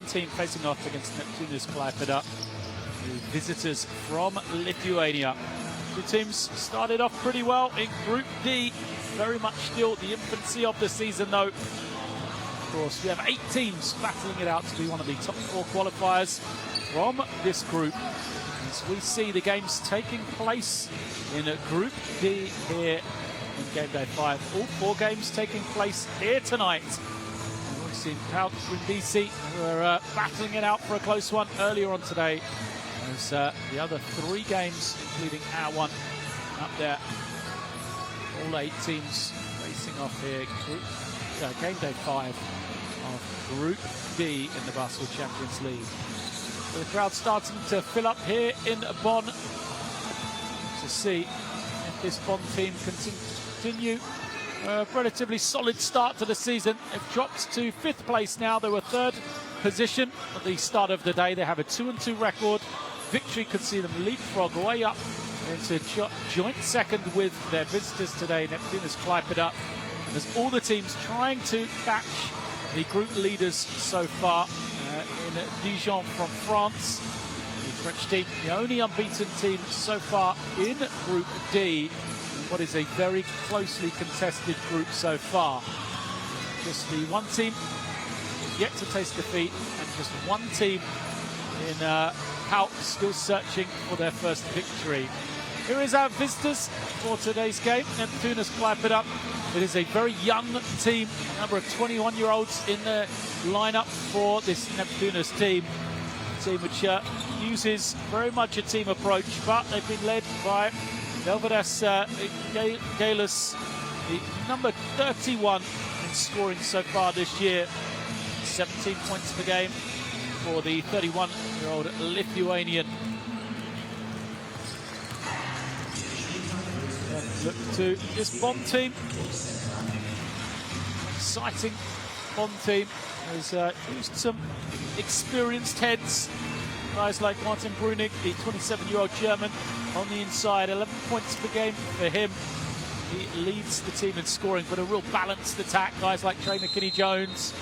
team facing off against Neptunas Klaipeda, the visitors from Lithuania. The teams started off pretty well in Group D. Very much still the infancy of the season, though. Of course, we have 8 teams battling it out to be one of the top 4 qualifiers from this group. As we see the games taking place in Group D here in game day 5. All 4 games taking place here tonight. We've seen Proud Brindisi were battling it out for a close one earlier on today. As the other 3 games, including our one, up there. All 8 teams facing off here. Game day 5 of Group D in the Basketball Champions League. So the crowd starting to fill up here in Bonn to see if this Bonn team can continue a relatively solid start to the season. They've dropped to 5th place now. They were 3rd position at the start of the day. They have a 2-2 record. Victory could see them leapfrog way up into joint 2nd with their visitors today, Neptunas Klaipeda. And there's all the teams trying to catch the group leaders so far in Dijon from France. The French team, the only unbeaten team so far in Group D, what is a very closely contested group so far. Just the one team yet to taste defeat, and just one team in Hout still searching for their first victory. Here is our visitors for today's game, Neptunas Klaipeda. It is a very young team, a number of 21-year-olds in the lineup for this Neptunas team. A team which uses very much a team approach, but they've been led by Velvedas Galis, the number 31 in scoring so far this year. 17 points per game for the 31-year-old Lithuanian. Look to this Bonn team. Exciting Bonn team. Has used some experienced heads. Guys like Martin Brunig, the 27-year-old German, on the inside. 11 points per game for him. He leads the team in scoring, but a real balanced attack. Guys like Trey McKinney-Jones,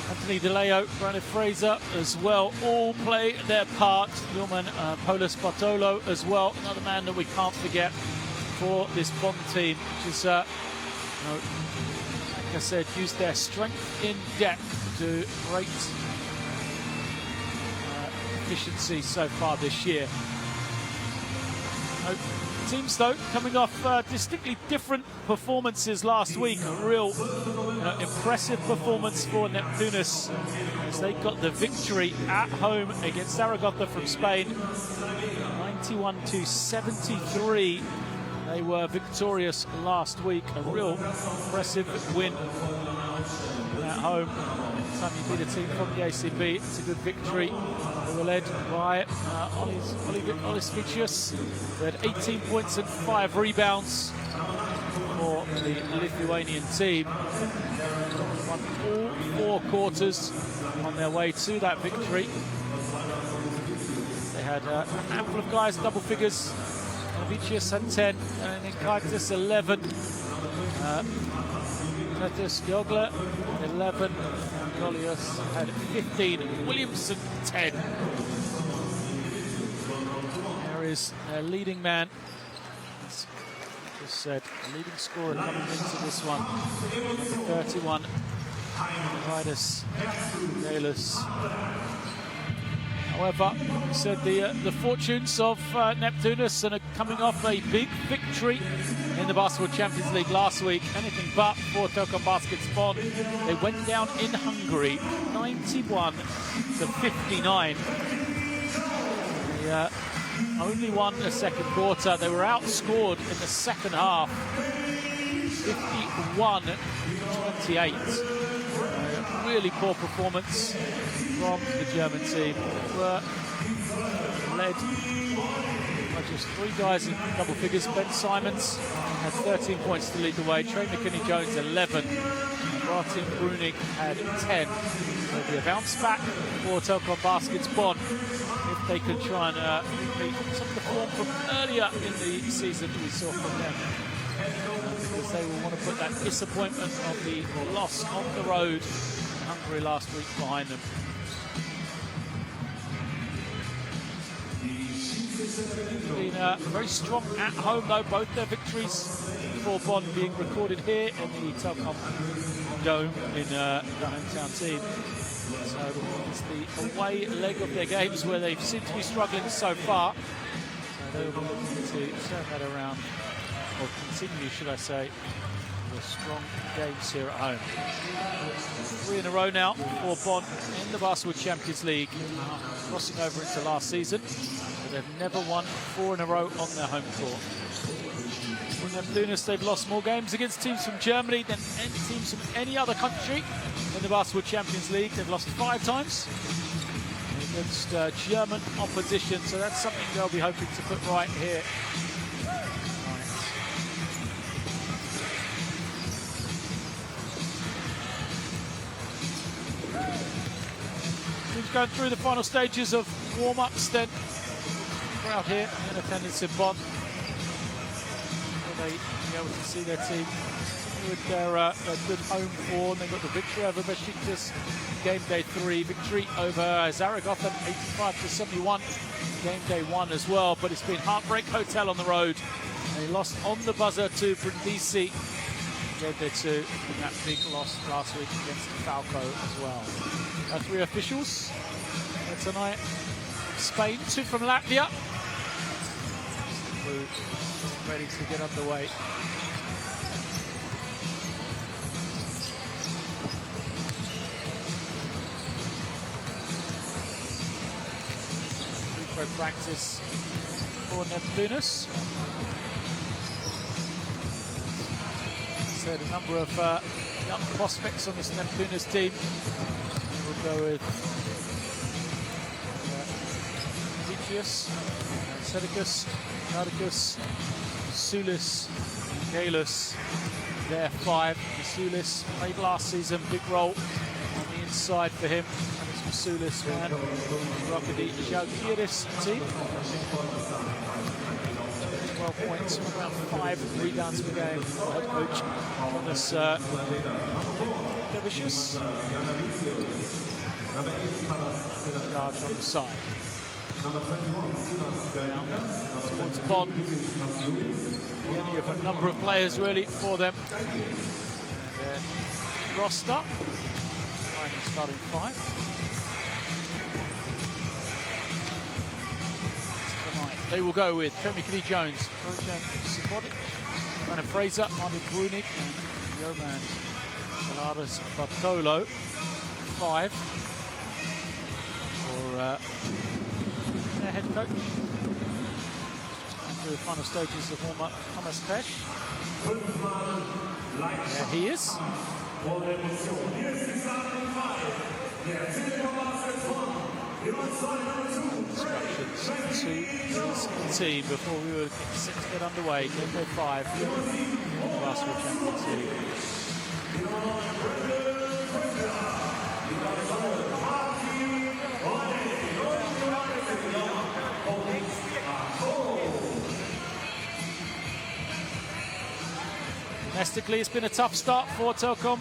Anthony DeLeo, Brandon Fraser as well, all play their part. Newman Polis Bartolo as well, another man that we can't forget for this Bonn team, which is, like I said, used their strength in depth to great efficiency so far this year. Teams, though, coming off distinctly different performances last week. A real impressive performance for Neptunas as they got the victory at home against Zaragoza from Spain. 91-73. They were victorious last week. A real impressive win at home. Time you beat a team from the ACB, it's a good victory. They were led by Olis Vicius, who had 18 points and 5 rebounds for the Lithuanian team. Won all 4 quarters on their way to that victory. They had a handful of guys, double figures. Vicius had 10, and Inkaitis 11. Titus Giogler 11. Goliath had 15. Williamson 10. There is a leading man. As I just said, a leading scorer coming into this one. Number 31. Titus Galis. However, we said the fortunes of Neptunas and coming off a big victory in the Basketball Champions League last week. Anything but for Telekom Baskets Bonn. They went down in Hungary, 91-59. They only won the second quarter. They were outscored in the second half, 51-28. Really poor performance from the German team. They were led by just 3 guys in double figures. Ben Simons had 13 points to lead the way. Trey McKinney-Jones 11. Martin Brunig had 10. So it'll be a bounce back for Telekom Baskets Bonn if they can try and repeat some of the form from earlier in the season we saw from them. Because they will want to put that disappointment of the loss on the road victory last week behind them. Been very strong at home though, both their victories for Bonn being recorded here in the Telekom Dome in the hometown team. So it's the away leg of their games where they seem to be struggling so far. So they'll be looking to turn that around, or continue, should I say, with strong games here at home. 3 in a row now for Bonn in the Basketball Champions League, crossing over into last season. But they've never won 4 in a row on their home court. For Neptunas, they've lost more games against teams from Germany than any teams from any other country in the Basketball Champions League. They've lost 5 times against German opposition, so that's something they'll be hoping to put right here. Teams going through the final stages of warm-ups then. Crowd here in attendance in Bonn. Will they be able to see their team with their good home form? They've got the victory over Besiktas, game day 3, victory over Zaragoza 85-71, game day 1 as well. But it's been Heartbreak Hotel on the road. They lost on the buzzer to Brindisi, game day 2, and that big loss last week against Falco as well. 3 officials tonight. Spain, 2 from Latvia. Ready to get underway. Free throw practice for Neptunas. So a number of young prospects on this Neptunas team. We'll go with Vicius, Sedicus, Nardicus, Sulis, Galus. They're 5. Sulis played last season, big role on the inside for him. And it's from Sulis, man. Rockaday Jalgiris team. 12 points, around 5 rebounds per game. Head coach on this Devicius. Charge on the side. Towards Bonn. You have a number of players really for them. Roster. Starting 5. Tonight they will go with Femi Jones, Trojan Sipotic, Anna Fraser, Martin Brunig, and Roman Saladas Bartolo. 5 for their head coach. And through the final stages of warm-up, Thomas Pesch. There he is. Instructions to his team before we were set to get underway. Game day 5 in the Basketball Champions League. Domestically, it's been a tough start for Telekom.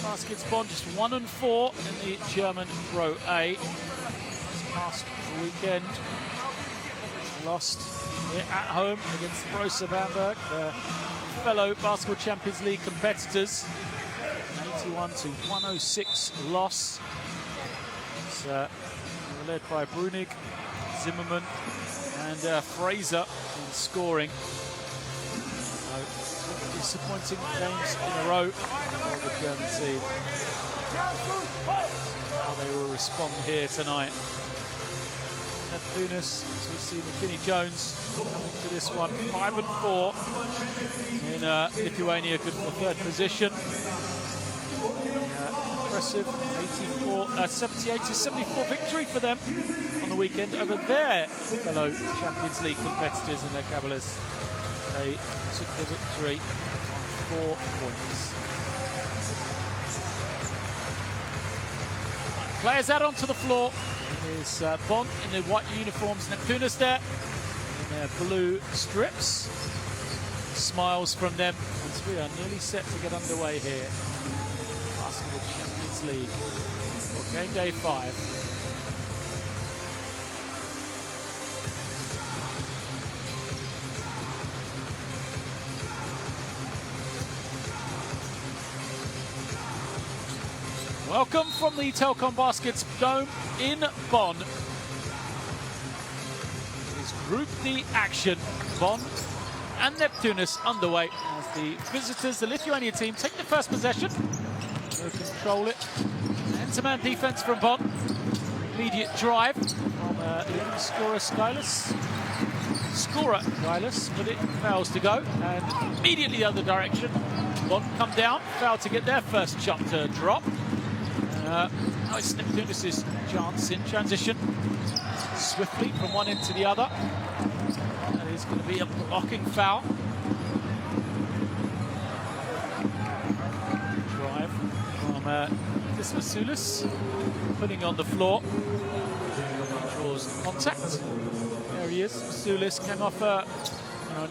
Baskets Bonn just 1-4 in the German Pro A. This past weekend, lost here at home against Borussia Bamberg, their fellow Basketball Champions League competitors. An 81-106 loss. It's led by Brunig, Zimmerman, and Fraser in scoring. Disappointing games in a row for the German team. How they will respond here tonight. Neptunas, as we see McKinney Jones coming to this one, 5-4 in Lithuania, good for 3rd position. Impressive 78-74 victory for them on the weekend over their fellow Champions League competitors and their Cavaliers. They took the victory on 4 points. Players out onto the floor. Is Bonn in their white uniforms, Neptunas there in their blue strips. Smiles from them as we are nearly set to get underway here. Basketball Champions League for game day 5. Welcome from the Telekom Baskets Dome in Bonn. It's Group D action. Bonn and Neptunas underway as the visitors, the Lithuania team, take the first possession. They'll control it. Man-to-man defense from Bonn. Immediate drive from leading scorer Skylus. But it fails to go. And immediately the other direction. Bonn come down, failed to get their first shot to drop. Now it's Neptunas' chance in transition. Swiftly from one end to the other. That is going to be a blocking foul. Drive from Neptunas, putting on the floor. Draws contact. There he is. Masulis came off an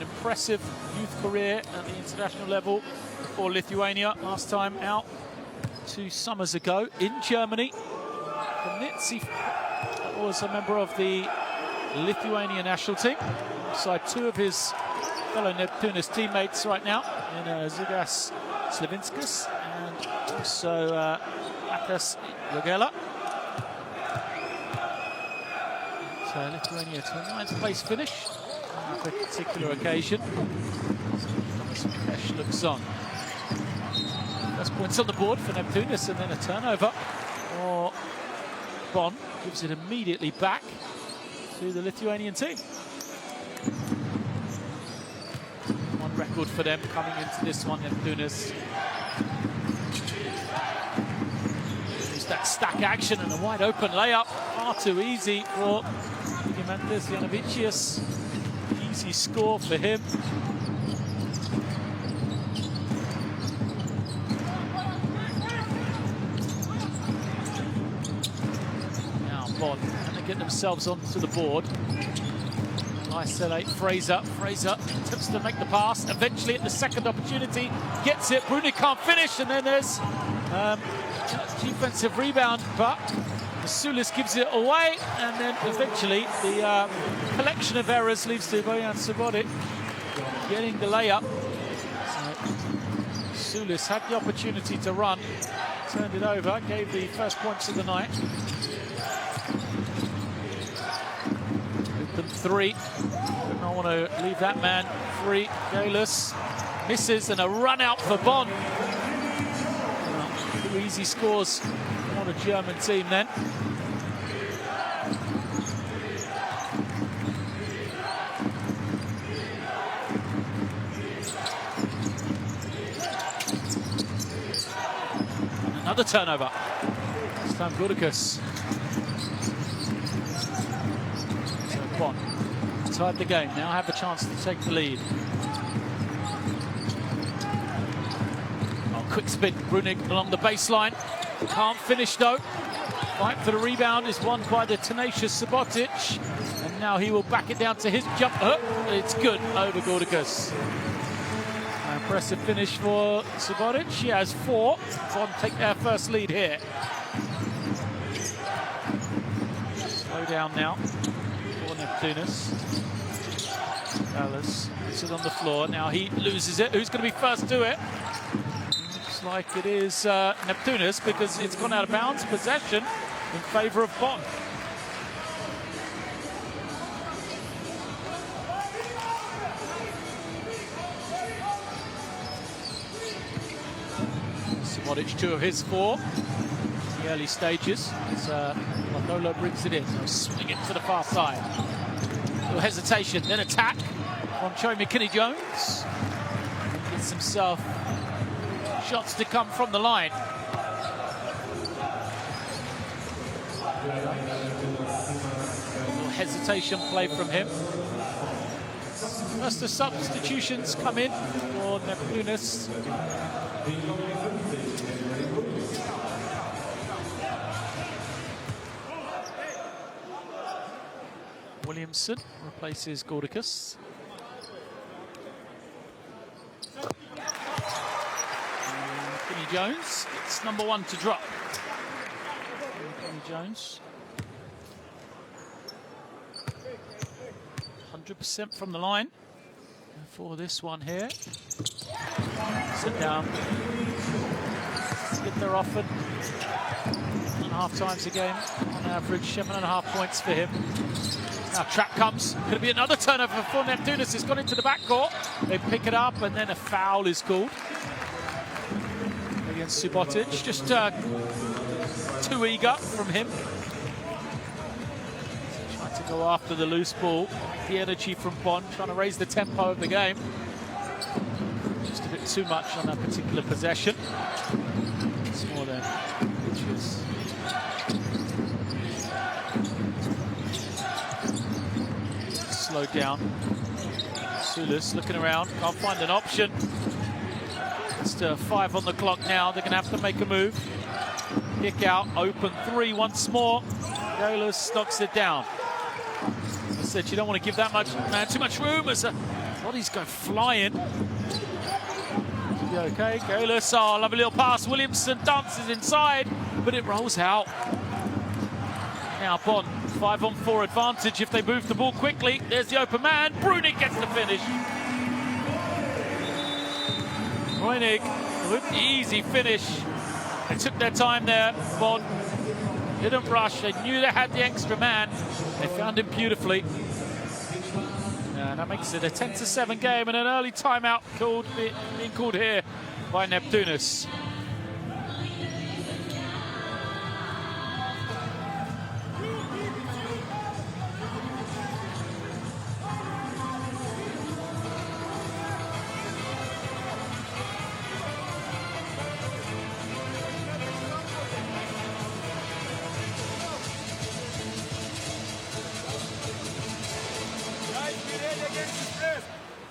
impressive youth career at the international level for Lithuania. Last time out 2 summers ago in Germany. He was a member of the Lithuania national team, alongside 2 of his fellow Neptunas teammates right now, in Zygas Slavinskas and also Akas Jogela. So Lithuania to a 9th place finish on that particular occasion. Thomas Pesh looks on. First points on the board for Neptunas, and then a turnover for Bonn. Gives it immediately back to the Lithuanian team. One record for them coming into this one, Neptunas. Use that stack action and a wide open layup. Far too easy for Gimantas Janovicius. Easy score for him. Bonn, and they get themselves onto the board. Nice L8 Fraser. Fraser attempts to make the pass. Eventually, at the second opportunity, gets it. Bruni can't finish, and then there's defensive rebound, but Masulis gives it away, and then eventually the collection of errors leads to Bojan Subotic getting the layup. So Masulis had the opportunity to run, turned it over, gave the first points of the night. Open 3. I want to leave that man free. Galus misses, and a run out for Bonn. 2 easy scores on a German team then. Another turnover. This time Gudicus. So Bonn inside the game now have a chance to take the lead. Oh, quick spin, Brunig along the baseline. Can't finish though. Fight for the rebound is won by the tenacious Subotic. And now he will back it down to his jumper. It's good over Gudicus. Impressive finish for Subotic. He has 4. Bonn take their first lead here. Slow down now for Neptunas. Dallas puts it on the floor. Now he loses it. Who's going to be first to it? Looks like it is Neptunas, because it's gone out of bounds. Possession in favour of Bonn. Subotic 2 of his 4 in the early stages as Manolo brings it in. He'll swing it to the far side. Little hesitation, then attack from Joe McKinney-Jones. Gets himself shots to come from the line. Little hesitation play from him. First the substitutions come in for Neptunas. Williamson replaces Gordicus. Kenny Jones, it's number 1 to drop. Jones. 100% from the line for this one here. Sit down. Get there often. 1.5 times a game on average. 7.5 points for him. Now trap comes. Could be another turnover for Neptunas. It's gone into the backcourt. They pick it up and then a foul is called against Subotic. Just too eager from him. Trying to go after the loose ball. The energy from Bonn, trying to raise the tempo of the game. Just a bit too much on that particular possession. It's more than inches. Slowed down. Sulis looking around, can't find an option. Just 5 on the clock now. They're going to have to make a move. Kick out, open 3 once more. Golas knocks it down. I said you don't want to give that much man too much room as bodies go flying. Okay, Golas, oh, lovely little pass. Williamson dances inside, but it rolls out. Now Bonn, 5-on-4 advantage if they move the ball quickly. There's the open man. Brunig gets the finish. Brunig with the easy finish. They took their time there. Bonn didn't rush. They knew they had the extra man. They found him beautifully. And that makes it a 10-7 game and an early timeout being called here by Neptunas.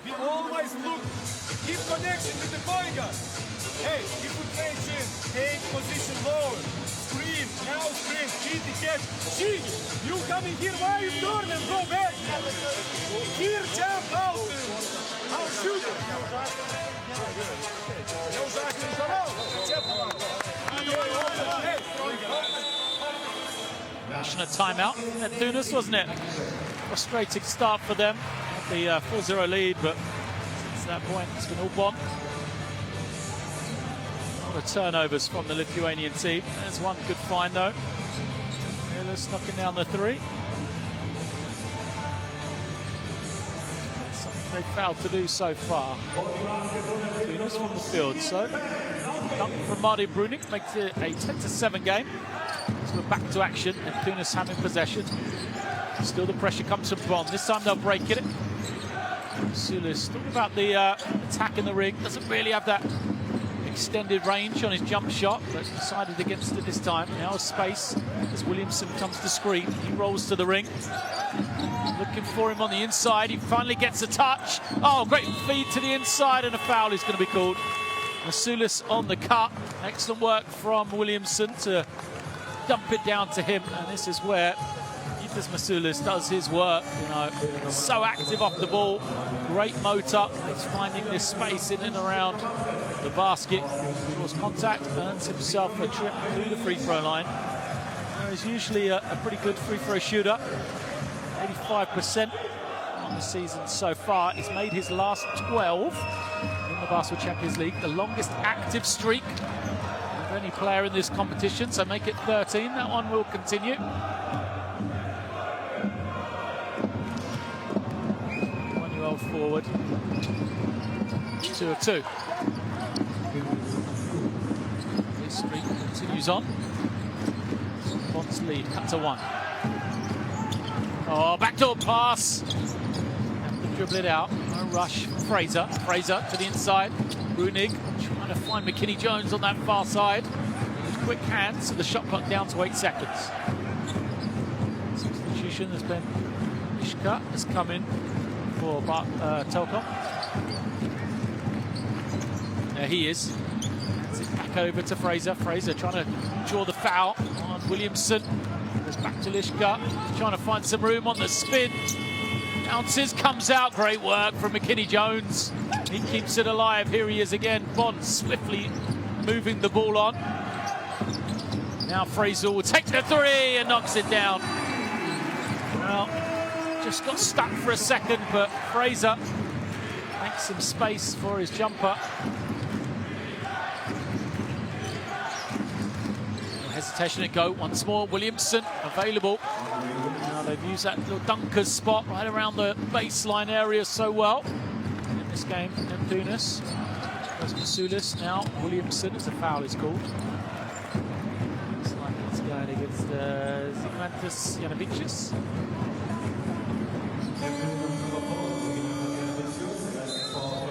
We always look, keep connection with the point guard. Hey, if we change in, take position lower, screen, now screen, cheat the catch. Cheat! You coming here, why you turn and go back? Here, jump out. I'll shoot it. Passionate timeout. Neptunas, wasn't it? Frustrating start for them. The 4-0 lead, but since that point it's been all Bonn. A lot of turnovers from the Lithuanian team. There's one good find though. Golas knocking down the 3. Something they failed to do so far. Neptunas from the field, so nothing from Marty Brunig makes it a 10-7 game. So we're back to action. Neptunas having possession. Still the pressure comes from Bonn. This time they'll break it. Sulis talking about the attack in the ring. Doesn't really have that extended range on his jump shot, but decided against it this time. Now space as Williamson comes to screen. He rolls to the ring. Looking for him on the inside. He finally gets a touch. Oh, great feed to the inside, and a foul is going to be called. Sulis on the cut. Excellent work from Williamson to dump it down to him, and this is where Masulis does his work, you know, so active off the ball, great motor. He's finding this space in and around the basket, draws contact, earns himself a trip to the free throw line. He's usually a pretty good free throw shooter, 85% on the season so far. He's made his last 12 in the Basketball Champions League, the longest active streak of any player in this competition, so make it 13. That one will continue. Forward, 2 of 2. This streak continues on. Bonn's lead cut to 1. Oh, backdoor pass. Have to dribble it out. No rush. Fraser to the inside. Brunig trying to find McKinney Jones on that far side. Quick hands. So the shot clock down to 8 seconds. Substitution has been Ishka has come in for Telekom. There he is. Hands it back over to Fraser. Fraser trying to draw the foul on Williamson. Goes back to Lishka. Trying to find some room on the spin. Bounces, comes out. Great work from McKinney Jones. He keeps it alive. Here he is again. Bonn swiftly moving the ball on. Now Fraser will take the three and knocks it down. Well, just got stuck for a second, but Fraser makes some space for his jumper. No hesitation to go once more. Williamson available. Now they've used that little dunker's spot right around the baseline area so well. In this game, Neptunas. First Masulis, now Williamson as a foul is called. Looks like it's going against Zimantas Janovicius.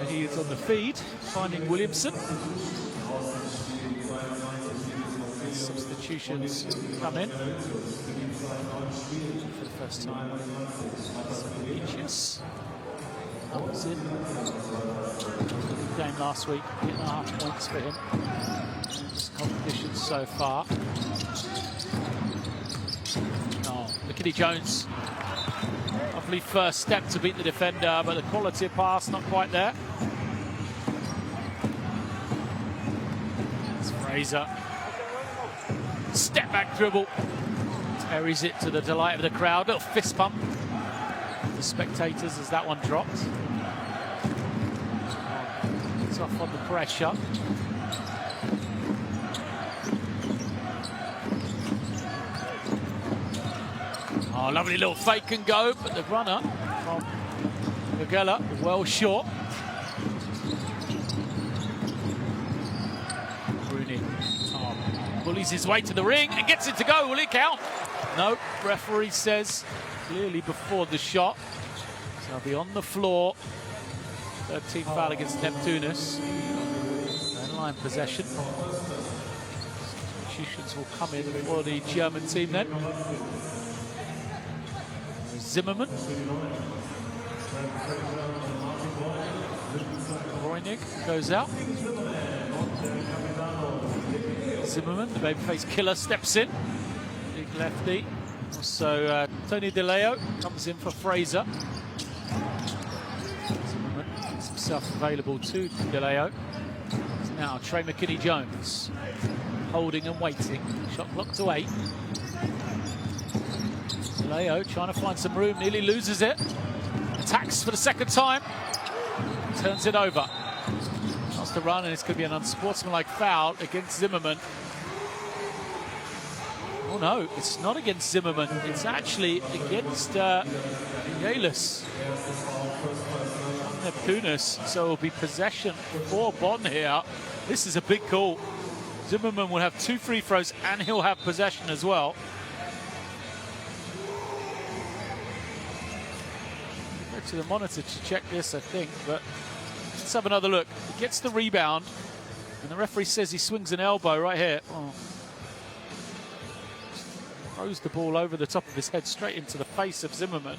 He is on the feed, finding Williamson. Substitutions come in for the first time. Janovicius comes in. Game last week, 8.5 points for him. This competition so far. Oh, McKinney Jones. Lovely first step to beat the defender, but the quality of pass not quite there. It's Fraser. Step back dribble. Carries it to the delight of the crowd. Little fist pump. The spectators as that one dropped. Off on the pressure. Oh, lovely little fake and go, but the runner from Gagella well short. Rooney bullies his way to the ring and gets it to go. Will it count? No, referee says clearly before the shot. So he'll be on the floor. 13 foul against Neptunas. And line possession. Substitutions will come in for the German team then. Zimmerman. Roynig goes out. Zimmerman, the babyface killer, steps in. Big lefty. Also, Tony DeLeo comes in for Fraser. Himself available to DeLeo. Now Trey McKinney-Jones holding and waiting. Shot clock to 8. DeLeo trying to find some room, nearly loses it. Attacks for the second time. Turns it over. Wants to run, and it's going to be an unsportsmanlike foul against Zimmerman. Oh no, it's not against Zimmerman. It's actually against Yalis. Neptunas, so it'll be possession for Bonn here. This is a big call. Zimmerman will have 2 free throws and he'll have possession as well. Go to the monitor to check this, I think, but let's have another look. He gets the rebound and the referee says he swings an elbow right here. Oh. Throws the ball over the top of his head straight into the face of Zimmerman.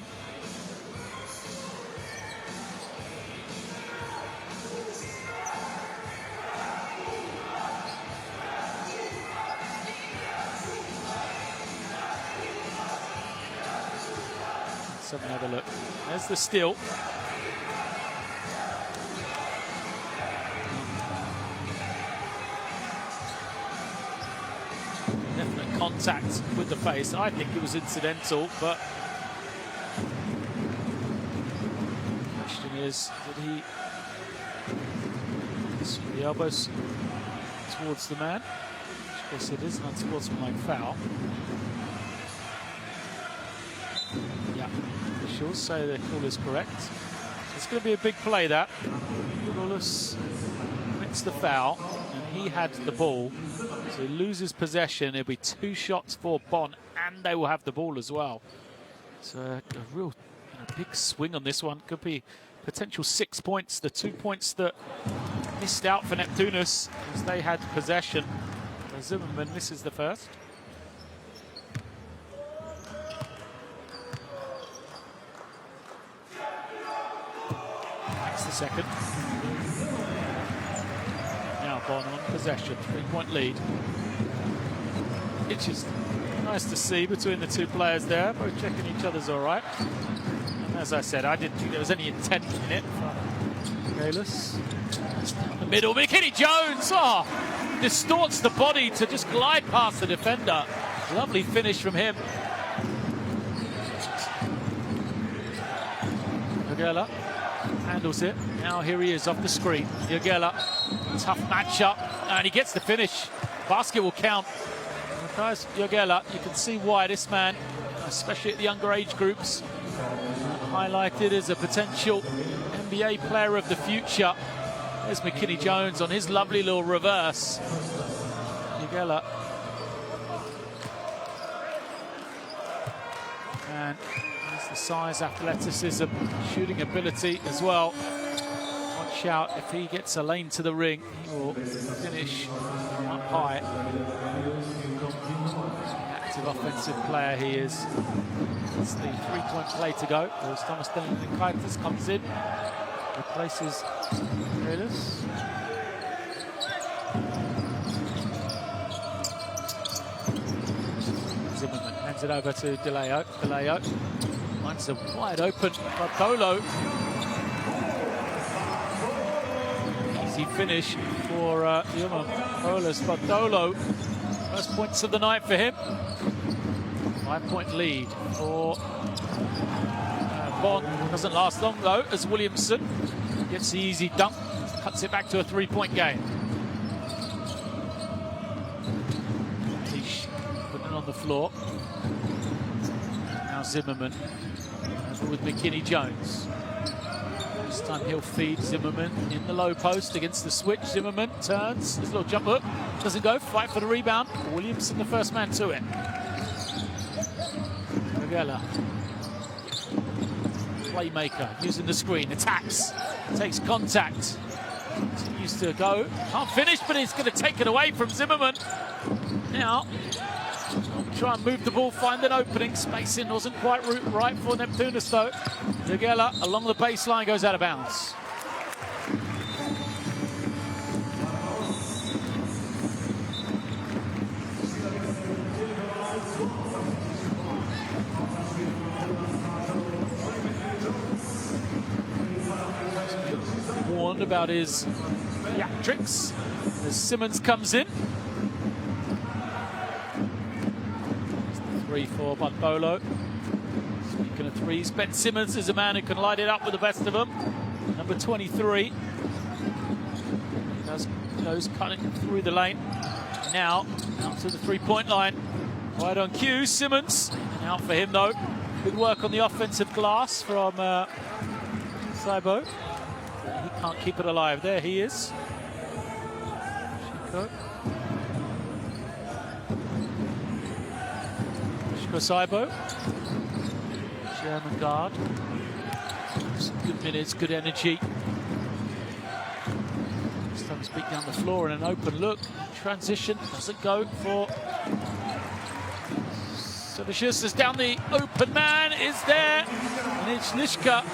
Let's have another look. There's the steal. Definite contact with the face. I think it was incidental, but the question is, did he swing the elbows towards the man? Of course, it is an unsportsmanlike foul. Yeah, officials say the call is correct. It's going to be a big play, that. Gullis commits the foul, and he had the ball. So he loses possession. It'll be 2 shots for Bonn, and they will have the ball as well. So a real big swing on this one. Could be potential 6 points. The 2 points that missed out for Neptunas as they had possession. Zimmerman misses the first. That's the second. Now Bonn on possession, 3-point lead. It's just nice to see between the 2 players there, both checking each other's all right. And as I said, I didn't think there was any intent in it from Galis. The middle, McKinney Jones. Oh, distorts the body to just glide past the defender. Lovely finish from him. Jogela handles it. Now here he is off the screen. Jogela, tough matchup, and he gets the finish. Basket will count. Guys, Jogela, you can see why this man, especially at the younger age groups, highlighted as a potential NBA player of the future. There's McKinney Jones on his lovely little reverse. Jogela. And there's the size, athleticism, shooting ability as well. Watch out, if he gets a lane to the ring, he will finish up high. Active offensive player he is. It's the three-point play to go. As Thomas Delinkaitis comes in, replaces Relis. Zimmerman hands it over to DeLeo. DeLeo finds a wide open Bartolo. Easy finish for Olas Bartolo. First points of the night for him. 5-point lead for Bonn. Doesn't last long though, as Williamson gets the easy dunk, cuts it back to a 3-point game. Leash putting it on the floor. Now Zimmerman with McKinney Jones. This time he'll feed Zimmerman in the low post against the switch. Zimmerman turns, his little jump hook, doesn't go, fight for the rebound. Williamson the first man to it. Jogela, playmaker, using the screen, attacks, takes contact, continues to go, can't finish, but he's going to take it away from Zimmerman. Now, try and move the ball, find an opening, spacing wasn't quite right for Neptunas though. Jogela along the baseline goes out of bounds. Warned about his theatrics as Simmons comes in. 3 for Bartolo. Speaking of threes, Ben Simmons is a man who can light it up with the best of them. Number 23. Goes cutting through the lane. Now out to the 3-point line. Right on cue, Simmons. Out for him though. Good work on the offensive glass from Saibo. He can't keep it alive. There he is. Shiko Saibo. German guard. Some good minutes, good energy. This time he's beat down the floor in an open look. Transition doesn't go for Savicius. Is down the open man, is there. And it's Lishka.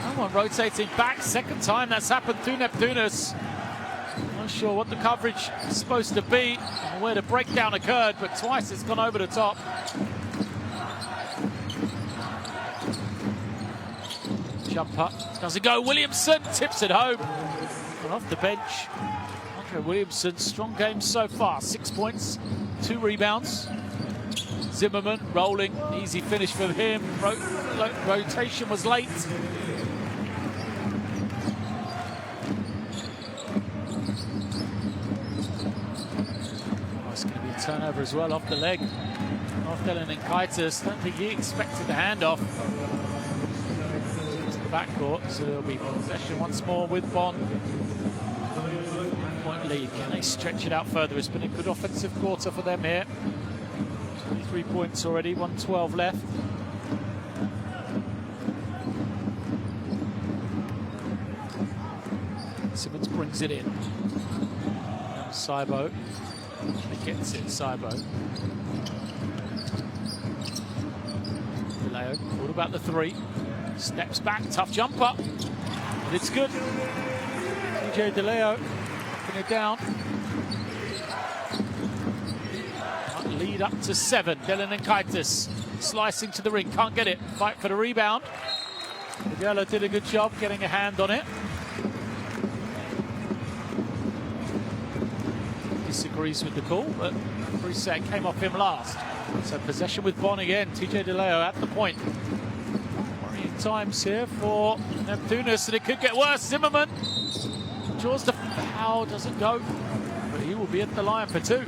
Someone rotating back, second time that's happened to Neptunas. Not sure what the coverage is supposed to be and where the breakdown occurred, but twice it's gone over the top. Jump up, doesn't go. Williamson tips it home. And off the bench, Andre Williamson, strong game so far. 6 points, 2 rebounds. Zimmerman rolling, easy finish from him. Rotation was late. It's going to be a turnover as well off the leg. Off Delinkaitis. Don't think he expected the handoff. Backcourt, so there'll be possession once more with Bonn. 1-point lead. Can they stretch it out further? It's been a good offensive quarter for them here. 23 points already, 1:12 left. Simmons brings it in. Saibo. He gets it, Saibo. DeLeo, what about the 3? Steps back, tough jumper, but it's good. TJ DeLeo knocking it down. Lead up to 7. Delinkaitis slicing to the ring, can't get it. Fight for the rebound. Jogela did a good job getting a hand on it. agrees with the call, but referee said it came off him last. So possession with Bonn again. TJ DeLeo at the point. Worrying times here for Neptunas, and it could get worse. Zimmerman draws the foul, doesn't go, but he will be at the line for two.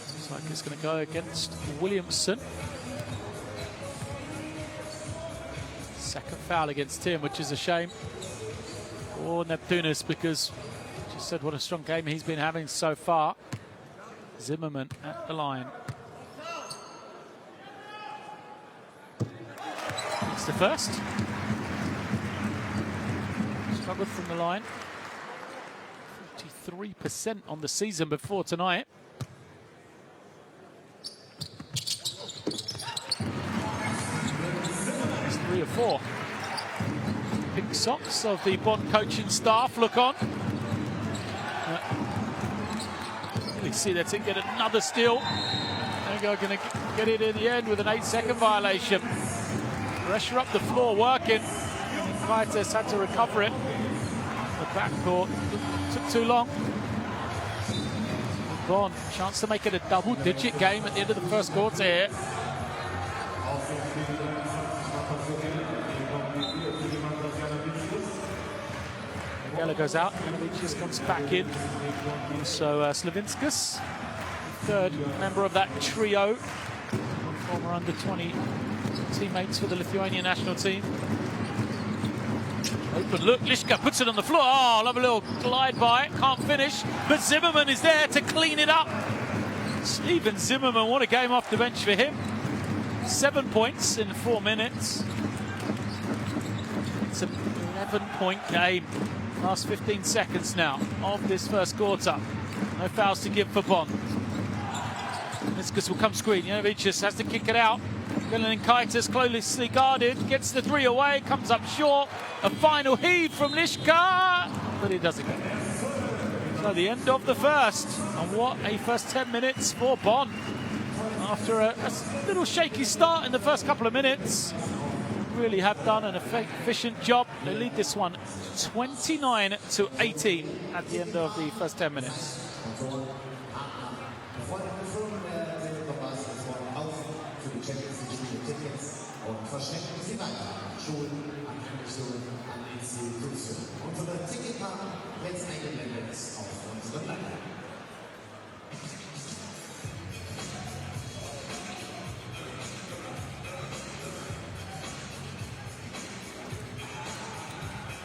Looks like it's going to go against Williamson. Second foul against him, which is a shame for Neptunas, because I just said what a strong game he's been having so far. Zimmerman at the line. It's the first. Struggled from the line. 43% on the season before tonight. It's 3 or 4. Pink socks of the Bonn coaching staff look on. You see that it get another steal. They're going to get it in the end with an 8-second violation. Pressure up the floor working. Kaites had to recover it. The backcourt took too long. Bonn, chance to make it a double-digit game at the end of the first quarter here. Geller goes out, and just comes back in. So Slavinskas, third member of that trio, former under-20 teammates for the Lithuanian national team. Open look, Lishka puts it on the floor. Oh, love a little glide by, can't finish, but Zimmerman is there to clean it up. Steven Zimmerman, what a game off the bench for him. 7 points in 4 minutes. It's an 11-point game. Last 15 seconds now of this first quarter. No fouls to give for Bonn. Niskus will come screen. Janovic has to kick it out. Kaites closely guarded. Gets the 3 away. Comes up short. A final heave from Lishka. But it doesn't go. So the end of the first. And what a first 10 minutes for Bonn. After a little shaky start in the first couple of minutes. Really have done an efficient job. They lead this one 29-18 at the end of the first 10 minutes.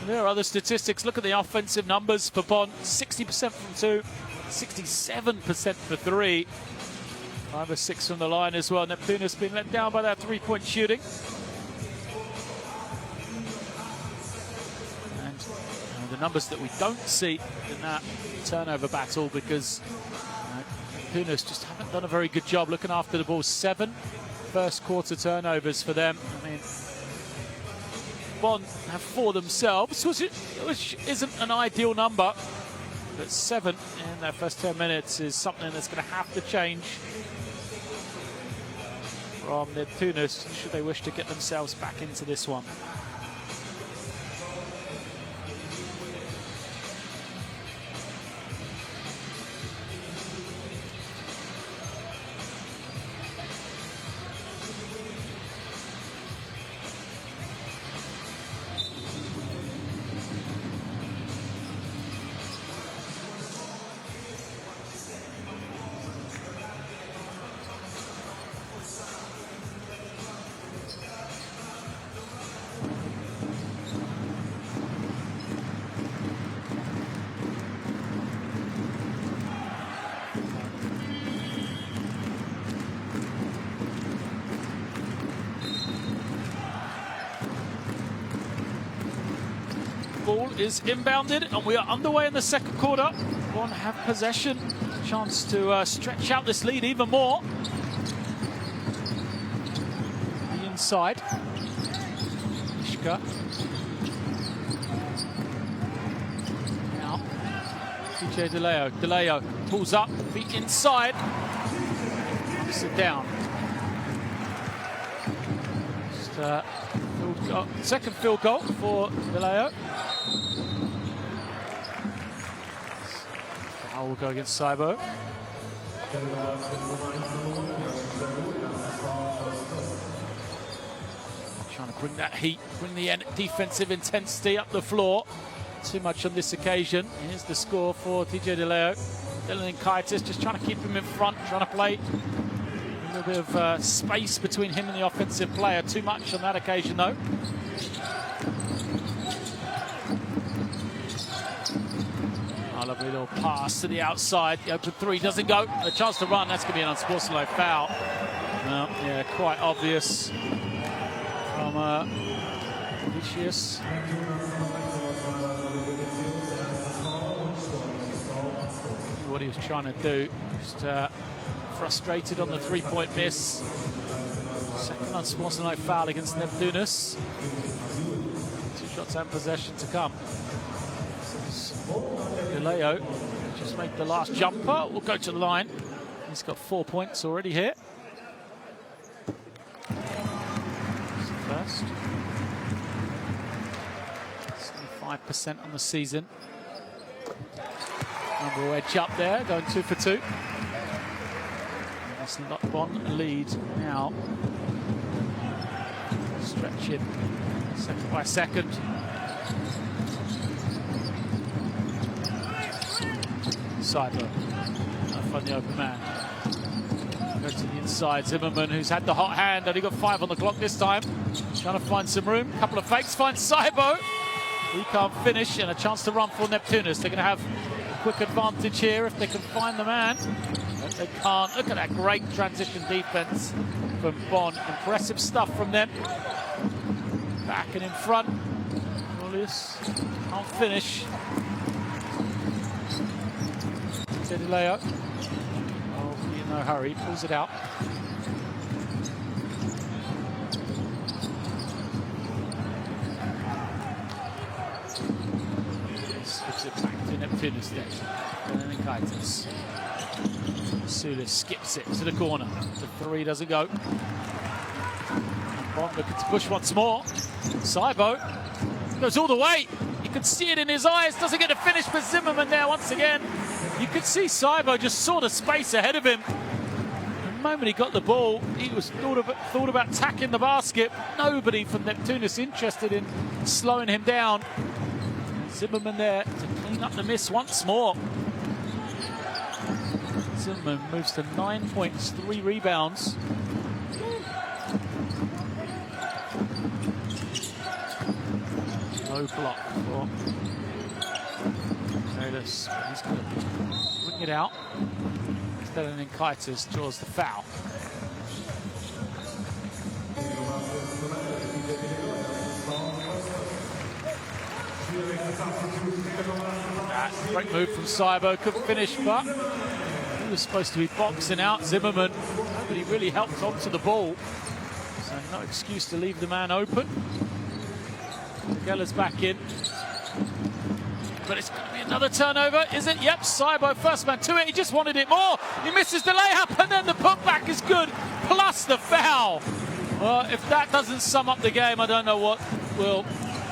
There are other statistics. Look at the offensive numbers for Bonn. 60% from 2, 67% for 3. 5 or 6 from the line as well. Neptunas been let down by that 3-point shooting. And the numbers that we don't see in that turnover battle, because Neptunas just haven't done a very good job looking after the ball. 7 first quarter turnovers for them. I mean, Bonn have 4 themselves, which isn't an ideal number, but 7 in their first 10 minutes is something that's going to have to change from Neptunas should they wish to get themselves back into this one. Ball is inbounded and we are underway in the second quarter. Bonn have possession, chance to stretch out this lead even more. The inside, Ishka. Now, TJ DeLeo pulls up, feet inside, knocks it down. Second field goal for Vileo. Foul will go against Saibo. Trying to bring that heat, bring the defensive intensity up the floor. Too much on this occasion. Here's the score for TJ De Leo. Dylan Kaitis just trying to keep him in front, trying to play a little bit of space between him and the offensive player. Too much on that occasion, though. A lovely little pass to the outside. The open three doesn't go. A chance to run. That's going to be an unsportsmanlike foul. Well, yeah, quite obvious from Vicious. What he was trying to do, just frustrated on the three-point miss. Second unsportsmanlike foul against Neptunas. 2 shots and possession to come. Galeo just make the last jumper. We'll go to the line. He's got 4 points already here. First. 75% on the season. Number edge up there, going 2 for 2. This Bonn lead now. Stretching second by second. Seidler on the open man. Goes to the inside. Zimmerman, who's had the hot hand, only got 5 on the clock this time. Trying to find some room. Couple of fakes, finds Saibo. He can't finish, and a chance to run for Neptunas. They're going to have a quick advantage here if they can find the man. But they can't. Look at that great transition defense from Bonn. Impressive stuff from them. Back and in front. Julius can't finish. Leo. Oh, in no hurry, pulls it out. Slips it back to Neptunas then. And then Kaitis. Sulis skips it to the corner. The 3 doesn't go. Bonn looking to push once more. Saibo goes all the way. You can see it in his eyes. Doesn't get a finish for Zimmerman there once again. You could see Saibo just saw the space ahead of him. The moment he got the ball, he was thought about tacking the basket. Nobody from Neptunas interested in slowing him down. Zimmerman there to clean up the miss once more. Zimmerman moves to 9 points, 3 rebounds. No block for He's going to bring it out. Telekom Kaitis draws the foul. Great move from Saibo, couldn't finish, but he was supposed to be boxing out Zimmerman, but he really helped onto the ball. So no excuse to leave the man open. Geller's back in. But it's going to be another turnover, is it? Yep, Saibo, first man to it. He just wanted it more. He misses the layup, and then the putback is good, plus the foul. Well, if that doesn't sum up the game, I don't know what will.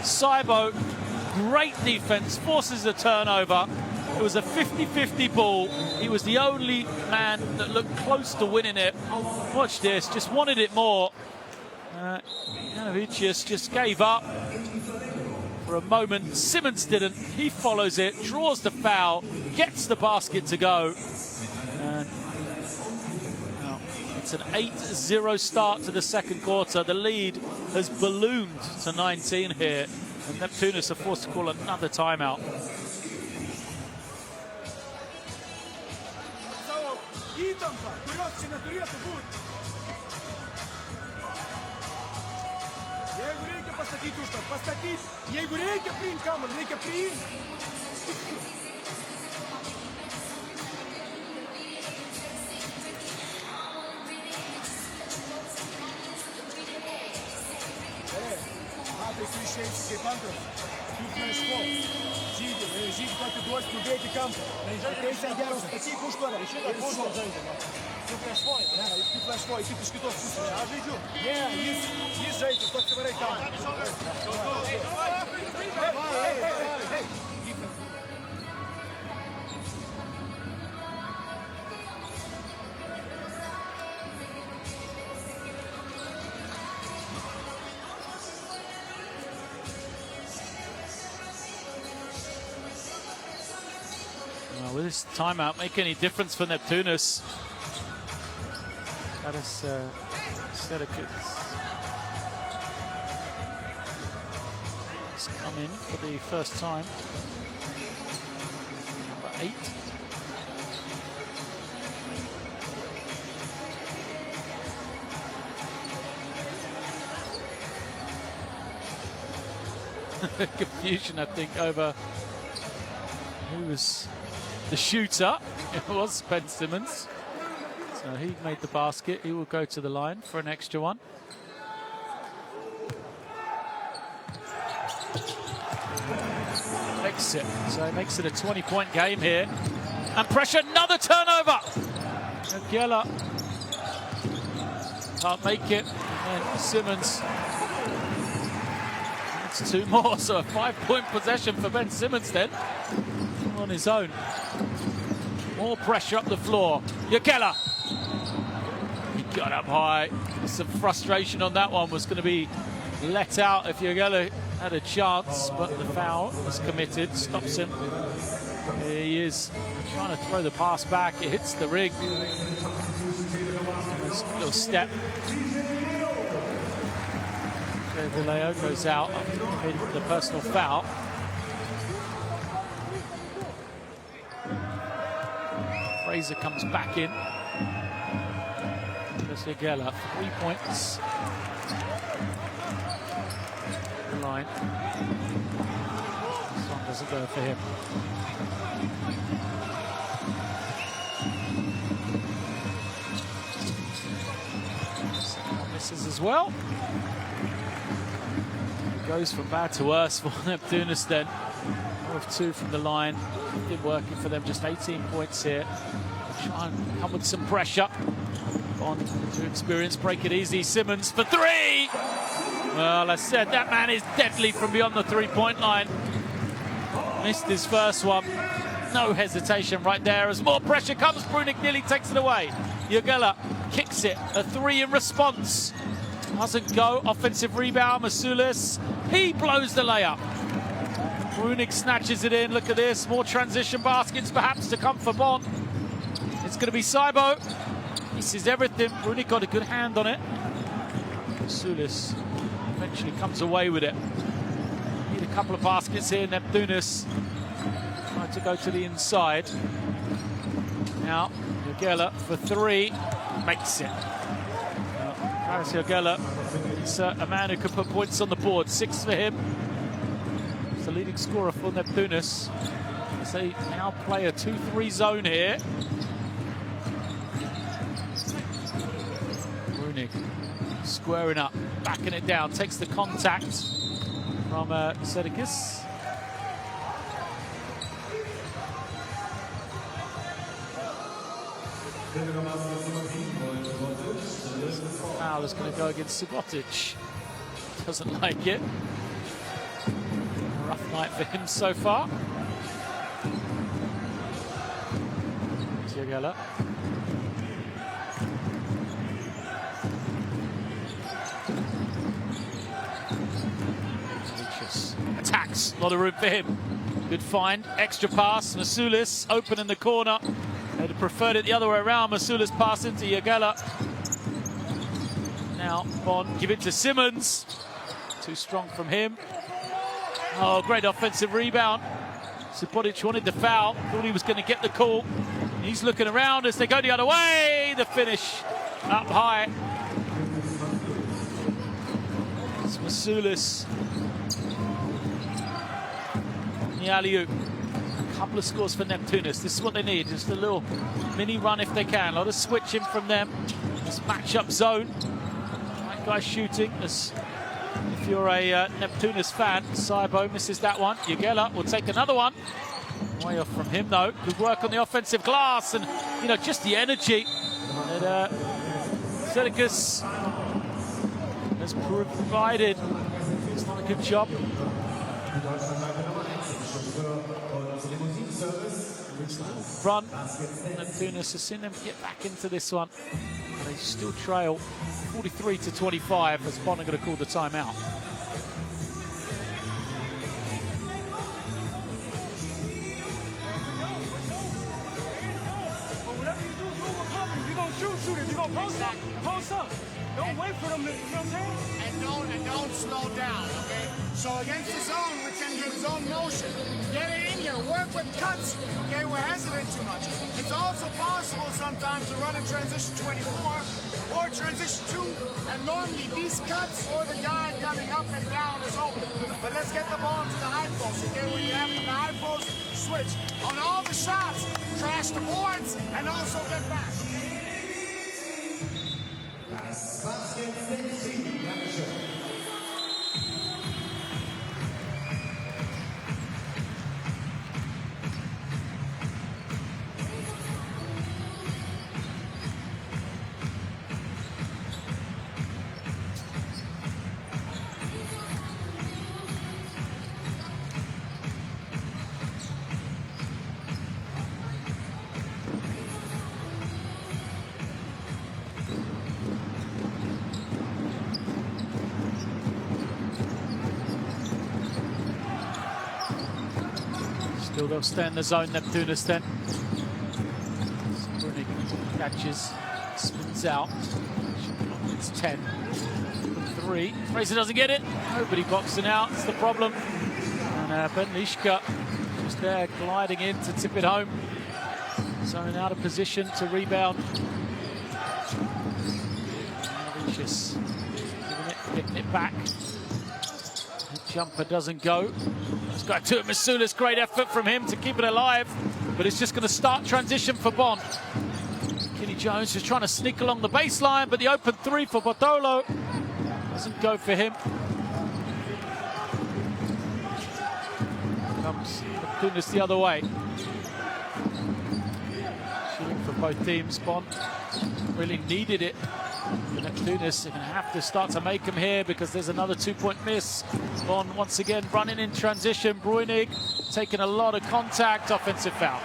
Saibo, great defense, forces a turnover. It was a 50-50 ball. He was the only man that looked close to winning it. Watch this, just wanted it more. Janovicius just gave up. For a moment, Simmons didn't. He follows it, draws the foul, gets the basket to go. And it's an 8-0 start to the second quarter. The lead has ballooned to 19 here, and Neptunas are forced to call another timeout. Pastatyt, jeigu reikia priimti kamuolį, reikia priimti. 6 pantos. Žygi pati duos skubėti kampą. Teisė geros, pasyk užtvarą. Šitą pusę žaidžiama. Tu flešvoji, ne? Tu flešvoji, tik iš kitos pusės. Aš žaidžiu? Ne, jis žaidžia, toks varai kampą. Will this timeout make any difference for Neptunas? That is It's come in for the first time. Number 8. Confusion, I think, over who was the shooter. It was Ben Simmons. So he made the basket. He will go to the line for an extra one. Makes it. So it makes it a 20-point game here. And pressure, another turnover. Geller can't make it. And Simmons. That's 2 more. So a 5-point possession for Ben Simmons then. On his own. More pressure up the floor. Geller. He got up high. Some frustration on that one. Was going to be let out if Geller had a chance, but the foul was committed. Stops him. Here he is trying to throw the pass back. It hits the ring. There's a little step. Villeo goes out after the personal foul. Fraser comes back in. Geller, 3 points. The line. This one doesn't go for him. Misses as well. Goes from bad to worse for Neptunas then. 4 of 2 from the line. Been working for them, just 18 points here. Try and come with some pressure. On to experience, break it easy. Simmons for 3. Well, I said that man is deadly from beyond the 3-point line. Missed his first one. No hesitation right there. As more pressure comes, Brunik nearly takes it away. Geller kicks it. A 3 in response. Doesn't go. Offensive rebound. Masulis. He blows the layup. Brunik snatches it in. Look at this. More transition baskets perhaps to come for Bonn. It's going to be Saibo. This is everything. Brunik got a good hand on it. Masulis eventually comes away with it. Need a couple of baskets here. Neptunas trying to go to the inside. Now, Geller for 3. Makes it. Geller is a man who can put points on the board. 6 for him. He's the leading scorer for Neptunas. As they now play a 2-3 zone here. Brunik squaring up, backing it down, takes the contact from Sedikis. Foul is going to go against Subotic. Doesn't like it. Rough night for him so far. Geller. Attacks, a lot of room for him. Good find, extra pass. Masulis open in the corner. They'd have preferred it the other way around. Masulis pass into Geller. Now Bonn give it to Simmons. Too strong from him. Oh, great offensive rebound. Subotic wanted the foul. Thought he was going to get the call. He's looking around as they go the other way. The finish up high. It's Masulis. The alley-oop. A couple of scores for Neptunas. This is what they need. Just a little mini run if they can. A lot of switching from them. This match-up zone. Right guy shooting as if you're a Neptunas fan. Saibo misses that one. Jugela will take another one. Way off from him, though. Good work on the offensive glass, and, you know, just the energy that Selikus has provided. He's done a good job. Run. Neptunas has seen them get back into this one. They still trail 43-25 as Bonn are going to call the timeout. Shoot it. You gonna post up. Don't wait for them to, you know what I'm saying? And don't slow down, okay? So against the zone, we can get zone motion. Get it in here, work with cuts, okay? We're hesitant too much. It's also possible sometimes to run in transition 24 or transition 2, and normally these cuts or the guy coming up and down is open. But let's get the ball into the high post, okay? When you have the high post, switch. On all the shots, trash the boards and also get back. Still they'll stay in the zone, Neptunas then. Brunig catches, spins out. It's 10. 3. Fraser doesn't get it. Nobody boxing out, it's the problem. And Benlishka just there gliding in to tip it home. Zone out of position to rebound. Vicious getting it back. The jumper doesn't go. It's got to Masulis, great effort from him to keep it alive, but it's just going to start transition for Bonn. Kenny Jones just trying to sneak along the baseline, but the open 3 for Bartolo doesn't go for him. Comes Neptunas the other way. Shooting for both teams. Bonn really needed it. Neptunas are going to have to start to make them here because there's another 2-point miss. Bonn once again running in transition. Brunig taking a lot of contact. Offensive foul.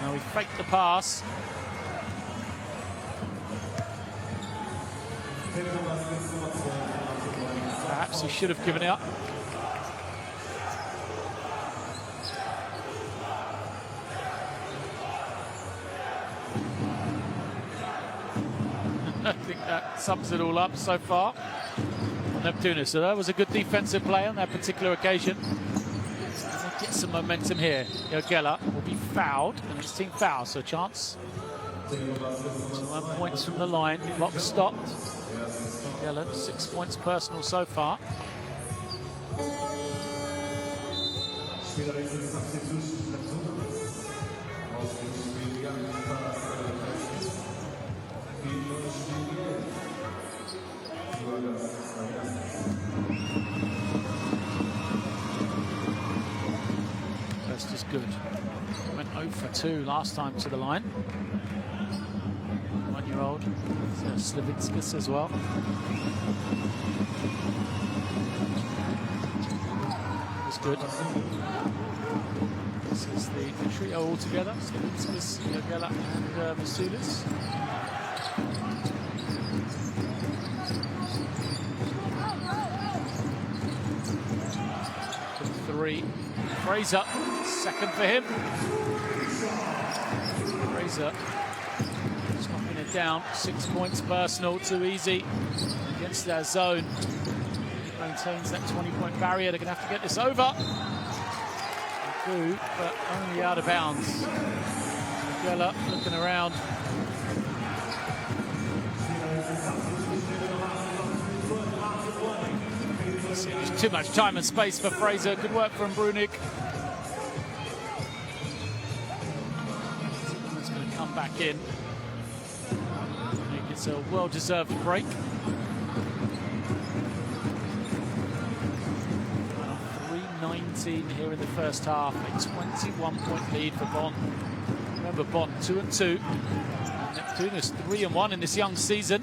Now he faked the pass. Perhaps he should have given it up. I think that sums it all up so far. Neptunas, so that was a good defensive play on that particular occasion. Get some momentum here. Jugela will be fouled, and it's team foul, so a chance. 1 points from the line, clock stopped. Jugela, 6 points personal so far. First is good. Went 0 for 2 last time to the line. 1-year-old Slavitskas as well. It's good. This is the trio all together. Slavitskas, Jugela and Masulis. 3. Fraser, second for him. Fraser knocking it down. 6 points personal, too easy against their zone. Maintains that 20-point barrier. They're going to have to get this over. They do, but only out of bounds. Jugela looking around. Just too much time and space for Fraser. Good work from Brunig. He's going to come back in. I think it's a well-deserved break. 17 here in the first half. A 21-point lead for Bonn. Remember, Bonn 2-2. Neptunas 3-1 in this young season.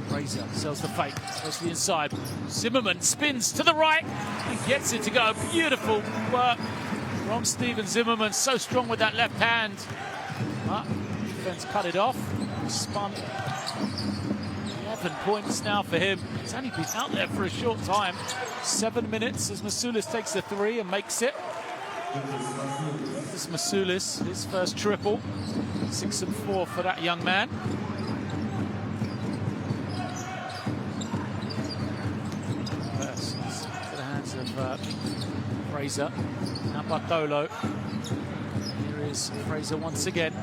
Fraser sells the fake, goes to the inside. Zimmerman spins to the right and gets it to go. Beautiful work from Steven Zimmerman. So strong with that left hand. But defense cut it off. Spun. 11 points now for him. He's only been out there for a short time. 7 minutes as Masulis takes the 3 and makes it. This is Masulis, his first triple. 6 and 4 for that young man. To the hands of Fraser. Now Bartolo. Here is Fraser once again.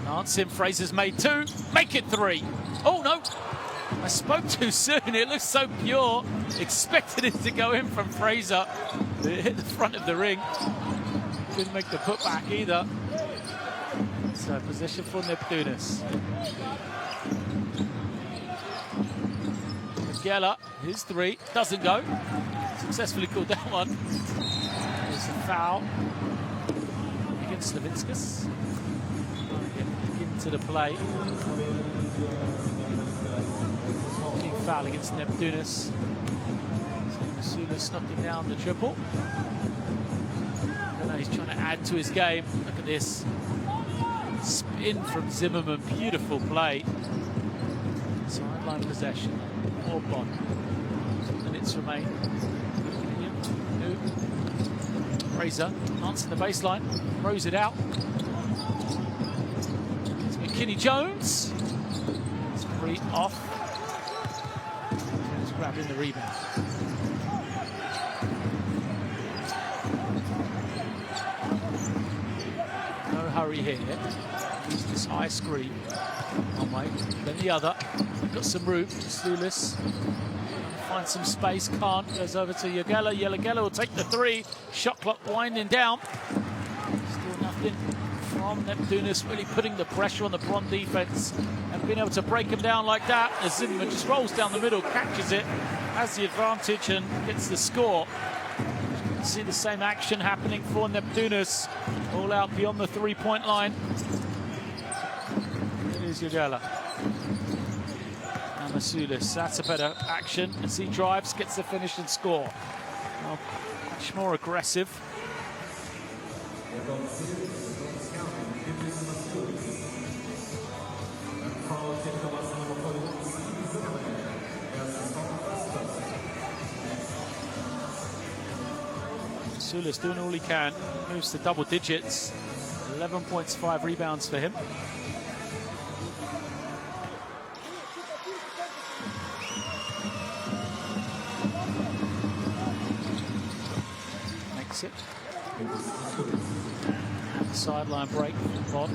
Lancing, Fraser's made 2. Make it 3. Oh no! I spoke too soon. It looks so pure. Expected it to go in from Fraser. It hit the front of the ring. Didn't make the putback either. So possession for Neptunas. Geller, his 3, doesn't go. Successfully called that one. There's the foul against Slavinskas. Into the play. Big foul against Neptunas. Masulis knocking down the triple. I know he's trying to add to his game. Look at this. Spin from Zimmerman. Beautiful play. Sideline possession. Or Bonn. 2 minutes remain. Fraser answering the baseline. Throws it out. It's McKinney Jones. It's 3 off. Jones grabbing the rebound. No hurry here. Use this high screen. One way, then the other. Got some room. Masulis finds some space. Can't. Goes over to Yagella. Yagella will take the 3. Shot clock winding down. Still nothing from Neptunas. Really putting the pressure on the Bonn defense and being able to break him down like that. As Zimmerman just rolls down the middle, catches it, has the advantage and gets the score. You can see the same action happening for Neptunas. All out beyond the 3-point line. Yagella. And Masulis, that's a better action as he drives, gets the finish and score. Well, much more aggressive. Masulis doing all he can, moves to double digits. 11 points, 5 rebounds for him. It. Sideline break from Bonn.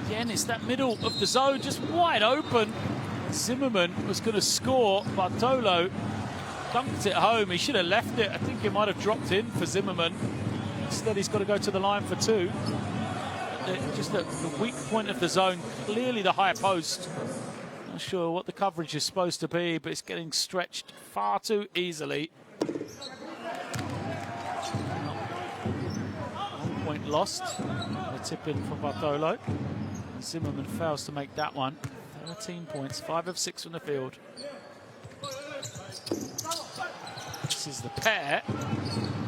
Again, it's that middle of the zone just wide open. Zimmerman was going to score. Bartolo dunked it home. He should have left it. I think it might have dropped in for Zimmerman. Instead, he's got to go to the line for 2. Just the weak point of the zone, clearly the high post. Not sure what the coverage is supposed to be, but it's getting stretched far too easily. 1 point lost. A tip in from Bartolo. Zimmerman fails to make that one. 13 points, 5 of 6 from the field. This is the pair.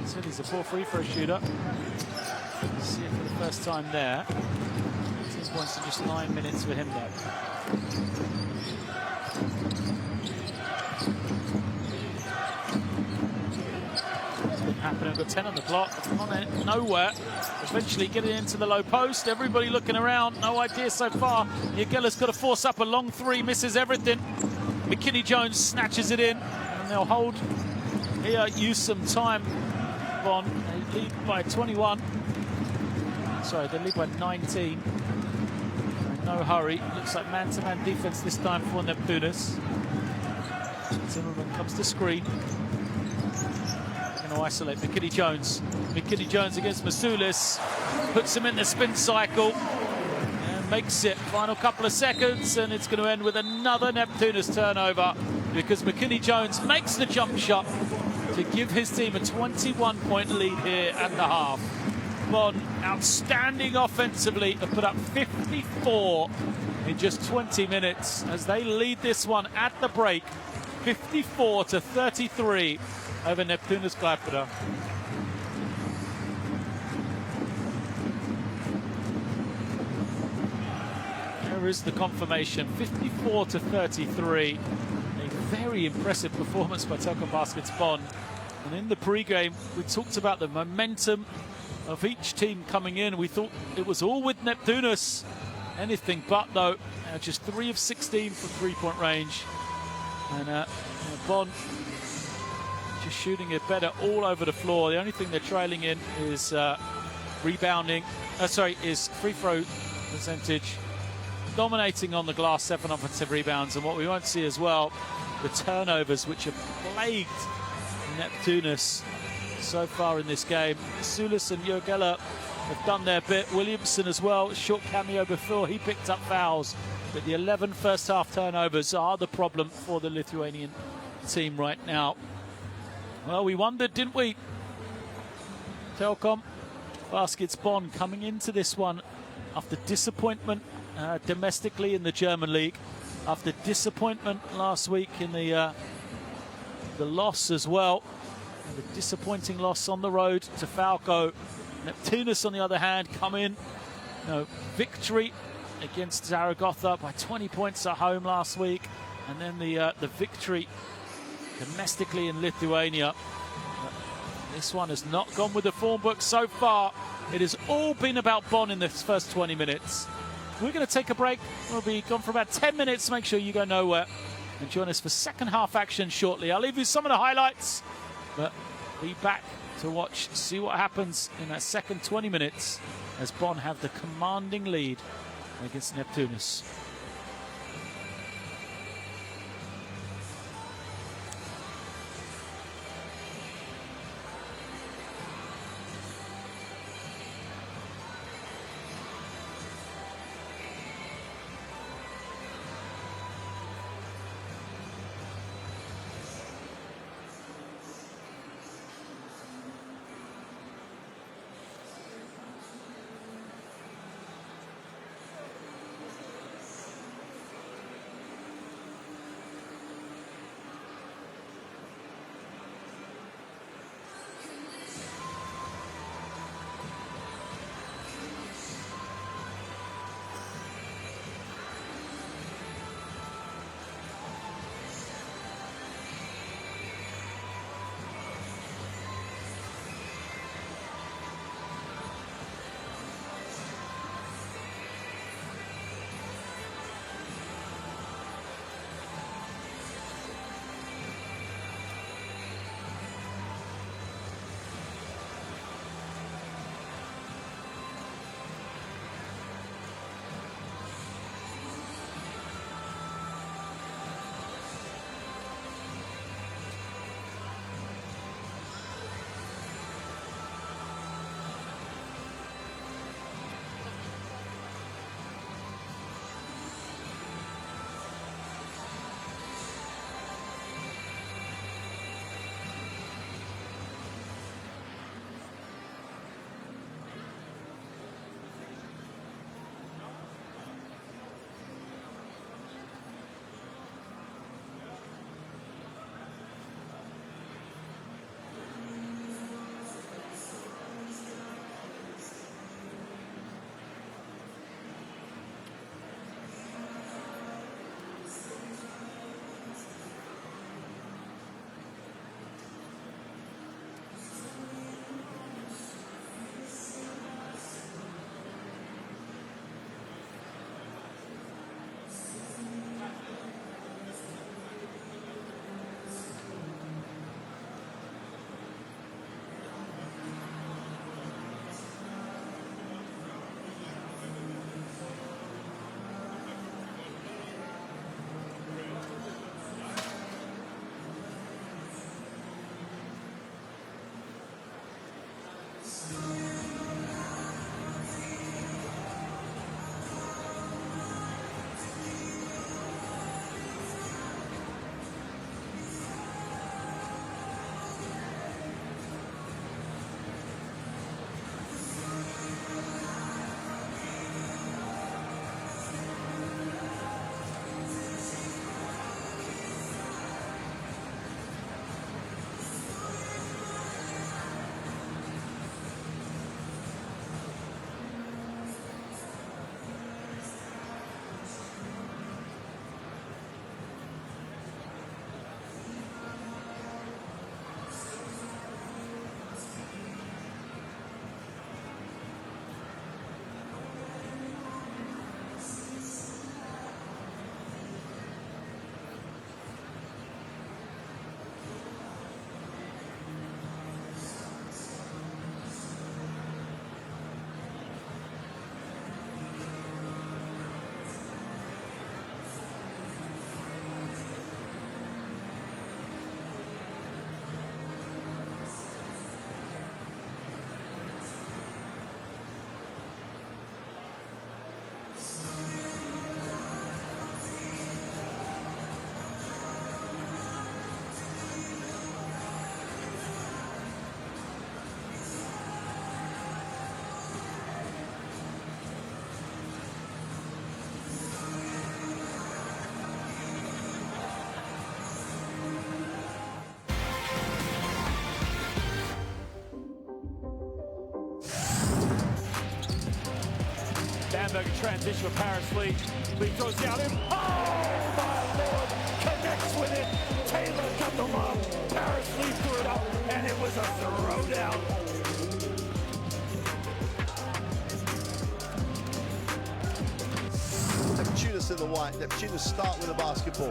So he's a poor free throw shooter. See it for the first time there. 10 points in just 9 minutes for him though. Happening. Got 10 on the clock. On it, nowhere. Eventually getting into the low post. Everybody looking around. No idea so far. Yagella's got to force up a long 3. Misses everything. McKinney Jones snatches it in. And they'll hold here. Use some time. Bonn. They lead by 21. Sorry, they lead by 19. No hurry. Looks like man-to-man defense this time for Neptunas. Zimmerman comes to screen. To isolate McKinney Jones. McKinney Jones against Masulis. Puts him in the spin cycle. And makes it. Final couple of seconds, and it's going to end with another Neptunas turnover because McKinney-Jones makes the jump shot to give his team a 21-point lead here at the half. Bonn, outstanding offensively, have put up 54 in just 20 minutes as they lead this one at the break, 54-33 over Neptunas Klaipeda. There is the confirmation, 54-33. A very impressive performance by Telekom Baskets Bonn. And in the pre-game, we talked about the momentum of each team coming in. We thought it was all with Neptunas. Anything but, though. Just 3 of 16 from three-point range. And Bonn just shooting it better all over the floor. The only thing they're trailing in is rebounding. Is free throw percentage. Dominating on the glass, 7 offensive rebounds. And what we won't see as well, the turnovers, which have plagued Neptunas so far in this game. Sulis and Jurgela have done their bit. Williamson as well, short cameo before he picked up fouls. But the 11 first half turnovers are the problem for the Lithuanian team right now. Well, we wondered, didn't we? Telekom Baskets Bonn coming into this one after disappointment domestically in the German league, after disappointment last week in the loss as well, and the disappointing loss on the road to Falco. Neptunas, on the other hand, come in, victory against Zaragoza by 20 points at home last week, and then the victory domestically in Lithuania. This one has not gone with the form book so far. It has all been about Bonn in this first 20 minutes. We're going to take a break. We'll be gone for about 10 minutes. Make sure you go nowhere and join us for second half action shortly. I'll leave you some of the highlights, but be back to watch, see what happens in that second 20 minutes as Bonn have the commanding lead against Neptunas. Steinberg in transition with Paris Lee. Lee throws down him. Oh my lord! Connects with it. Taylor got the love. Paris Lee threw it up, and it was a throwdown. Neptunas in the white. Neptunas start with the basketball.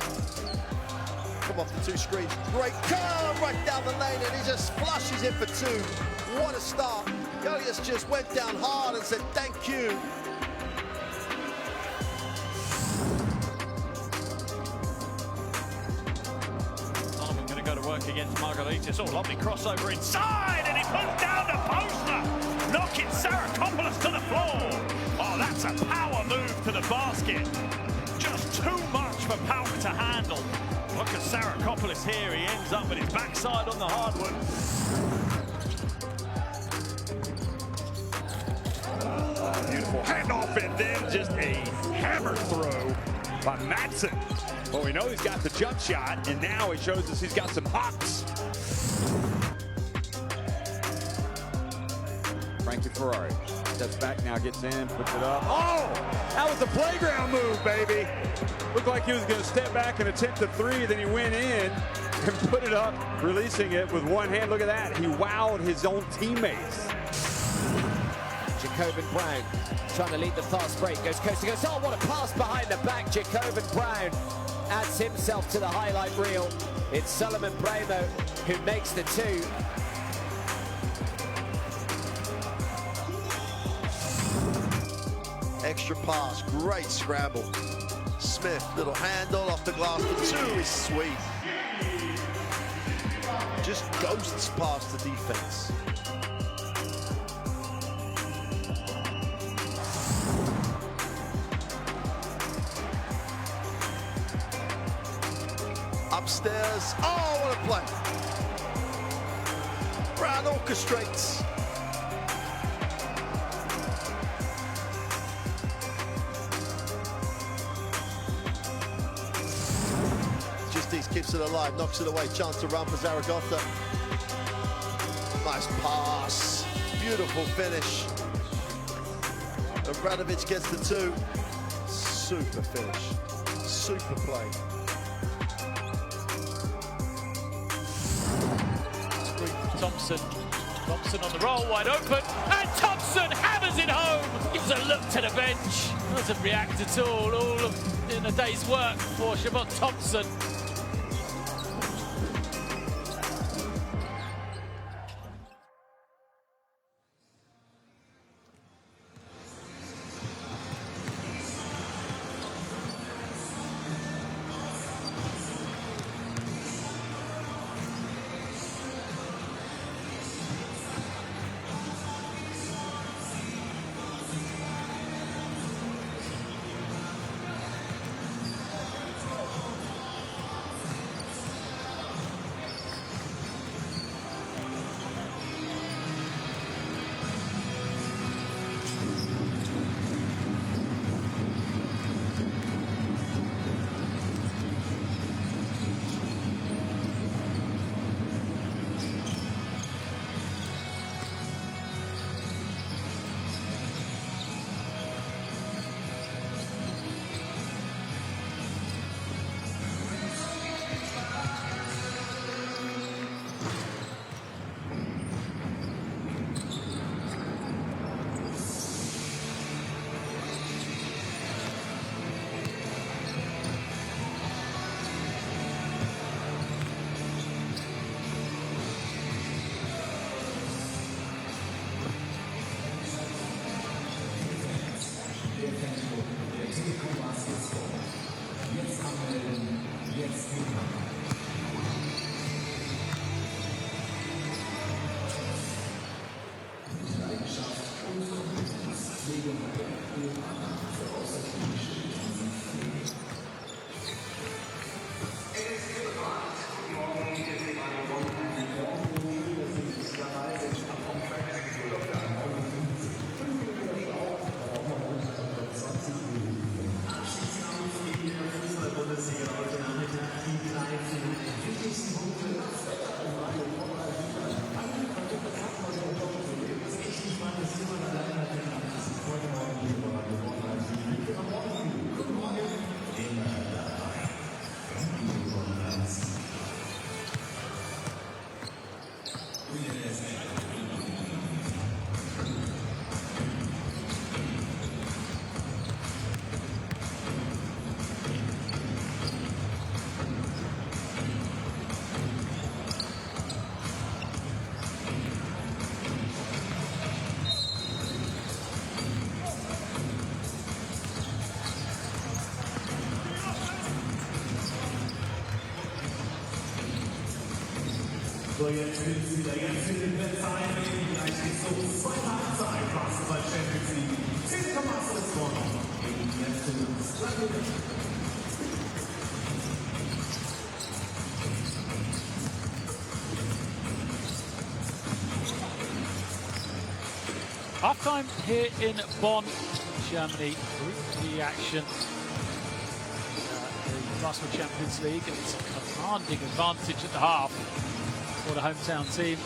Come off the two screens. Great curve right down the lane, and he just flushes it for two. What a start. Goliath just went down hard and said thank you. Solomon going to go to work against Margaritis. Oh, lovely crossover inside, and he puts down the poster, knocking Sarakopoulos to the floor. Oh, that's a power move to the basket. Just too much for Pauk to handle. Look at Sarakopoulos here. He ends up with his backside on the hardwood. Beautiful handoff, and then just a hammer throw by Madsen. Well, we know he's got the jump shot, and now he shows us he's got some hops. Frankie Ferrari steps back now, gets in, puts it up. Oh, that was the playground move, baby. Looked like he was going to step back and attempt a three, then he went in and put it up, releasing it with one hand. Look at that. He wowed his own teammates. Jacobin Brown trying to lead the fast break, goes coast to coast. Oh, what a pass behind the back. Jacobin Brown adds himself to the highlight reel. It's Solomon Bramo who makes the two. Extra pass, great scramble. Smith, little handle off the glass for two is sweet. Just ghosts past the defense. Upstairs, oh, what a play. Brown orchestrates. Justice keeps it alive, knocks it away, chance to run for Zaragoza. Nice pass, beautiful finish. Obradovic gets the two. Super finish, super play. Thompson on the roll, wide open, and Thompson hammers it home. Gives a look to the bench, doesn't react at all in a day's work for Siobhan Thompson. Half-time here in Bonn, Germany. Group D action. The Basketball Champions League, and it's a commanding advantage at the half for the hometown team.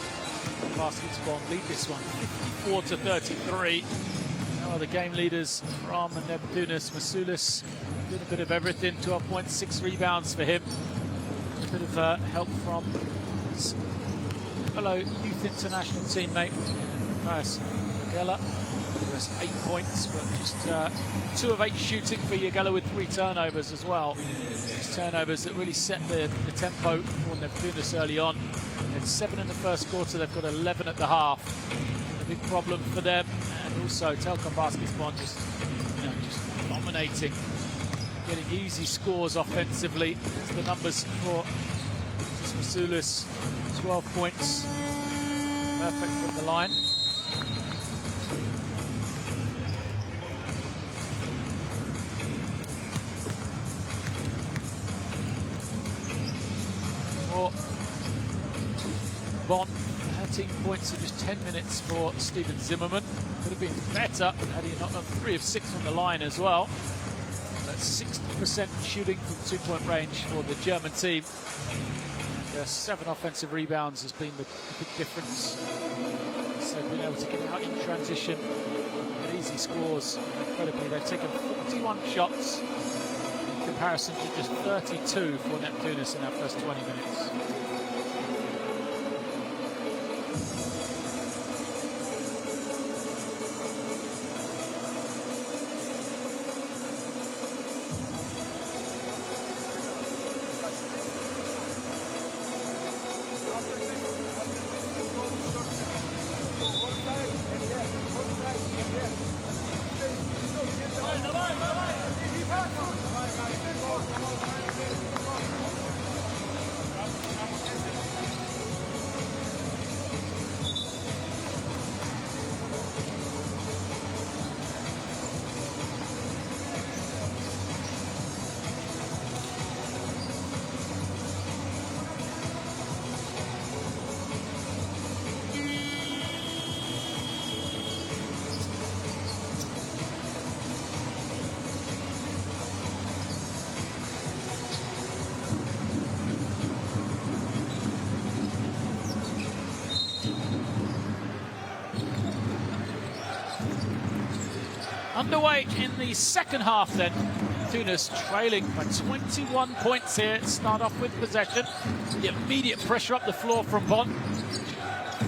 Baskets Bonn lead this one 54-33. Now the game leaders from Neptunas. Masulis doing a bit of everything. 12 points, 6 rebounds for him. A bit of help from his fellow youth international teammate, Neptunas Klaipeda. Just 8 points, but just 2 of 8 shooting for Jagela with 3 turnovers as well. These turnovers that really set the tempo for Neptunas early on. They had 7 in the first quarter, they've got 11 at the half. A big problem for them, and also Telekom Basketball just dominating, getting easy scores offensively. There's the numbers for Masulis, 12 points, perfect from the line. Bonn, 13 points in just 10 minutes for Steven Zimmerman. Could have been better had he not done 3 of 6 on the line as well. That's 60% shooting from 2-point range for the German team. And 7 offensive rebounds has been the big difference. So being able to get out in transition, get easy scores. Incredibly, they've taken 41 shots in comparison to just 32 for Neptunas in our first 20 minutes. Underway in the second half then. Neptunas trailing by 21 points here. Start off with possession. The immediate pressure up the floor from Bonn.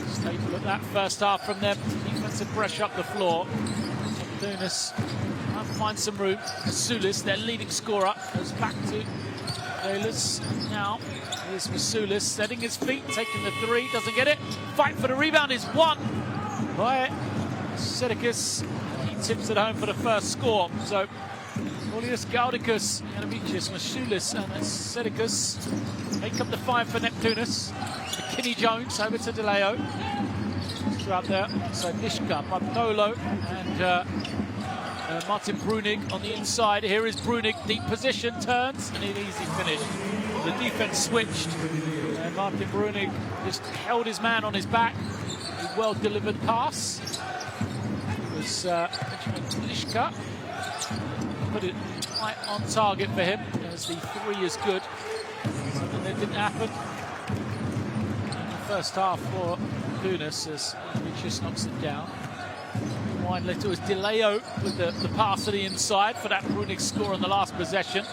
Staple at that first half from them. Defensive pressure up the floor. Neptunas trying to find some room. Masulis, their leading scorer, goes back to Gaylors. Now here's Masulis setting his feet, taking the 3, doesn't get it. Fight for the rebound is won by Sedicus. Tips it home for the first score. So Julius Gaudicus, Janavicius, Masulis and Sedicus make up the 5 for Neptunas. McKinney Jones over to DeLeo. Out there. So Nishka, Bartolo and Martin Brunig on the inside. Here is Brunig, deep position, turns and an easy finish. The defense switched and Martin Brunig just held his man on his back. A well delivered pass. Nishka put it right on target for him as the 3 is good. Something that didn't happen in the first half for Neptunas as Richard knocks it down. Wide little is DeLeo with the pass to the inside for that Brunig score on the last possession.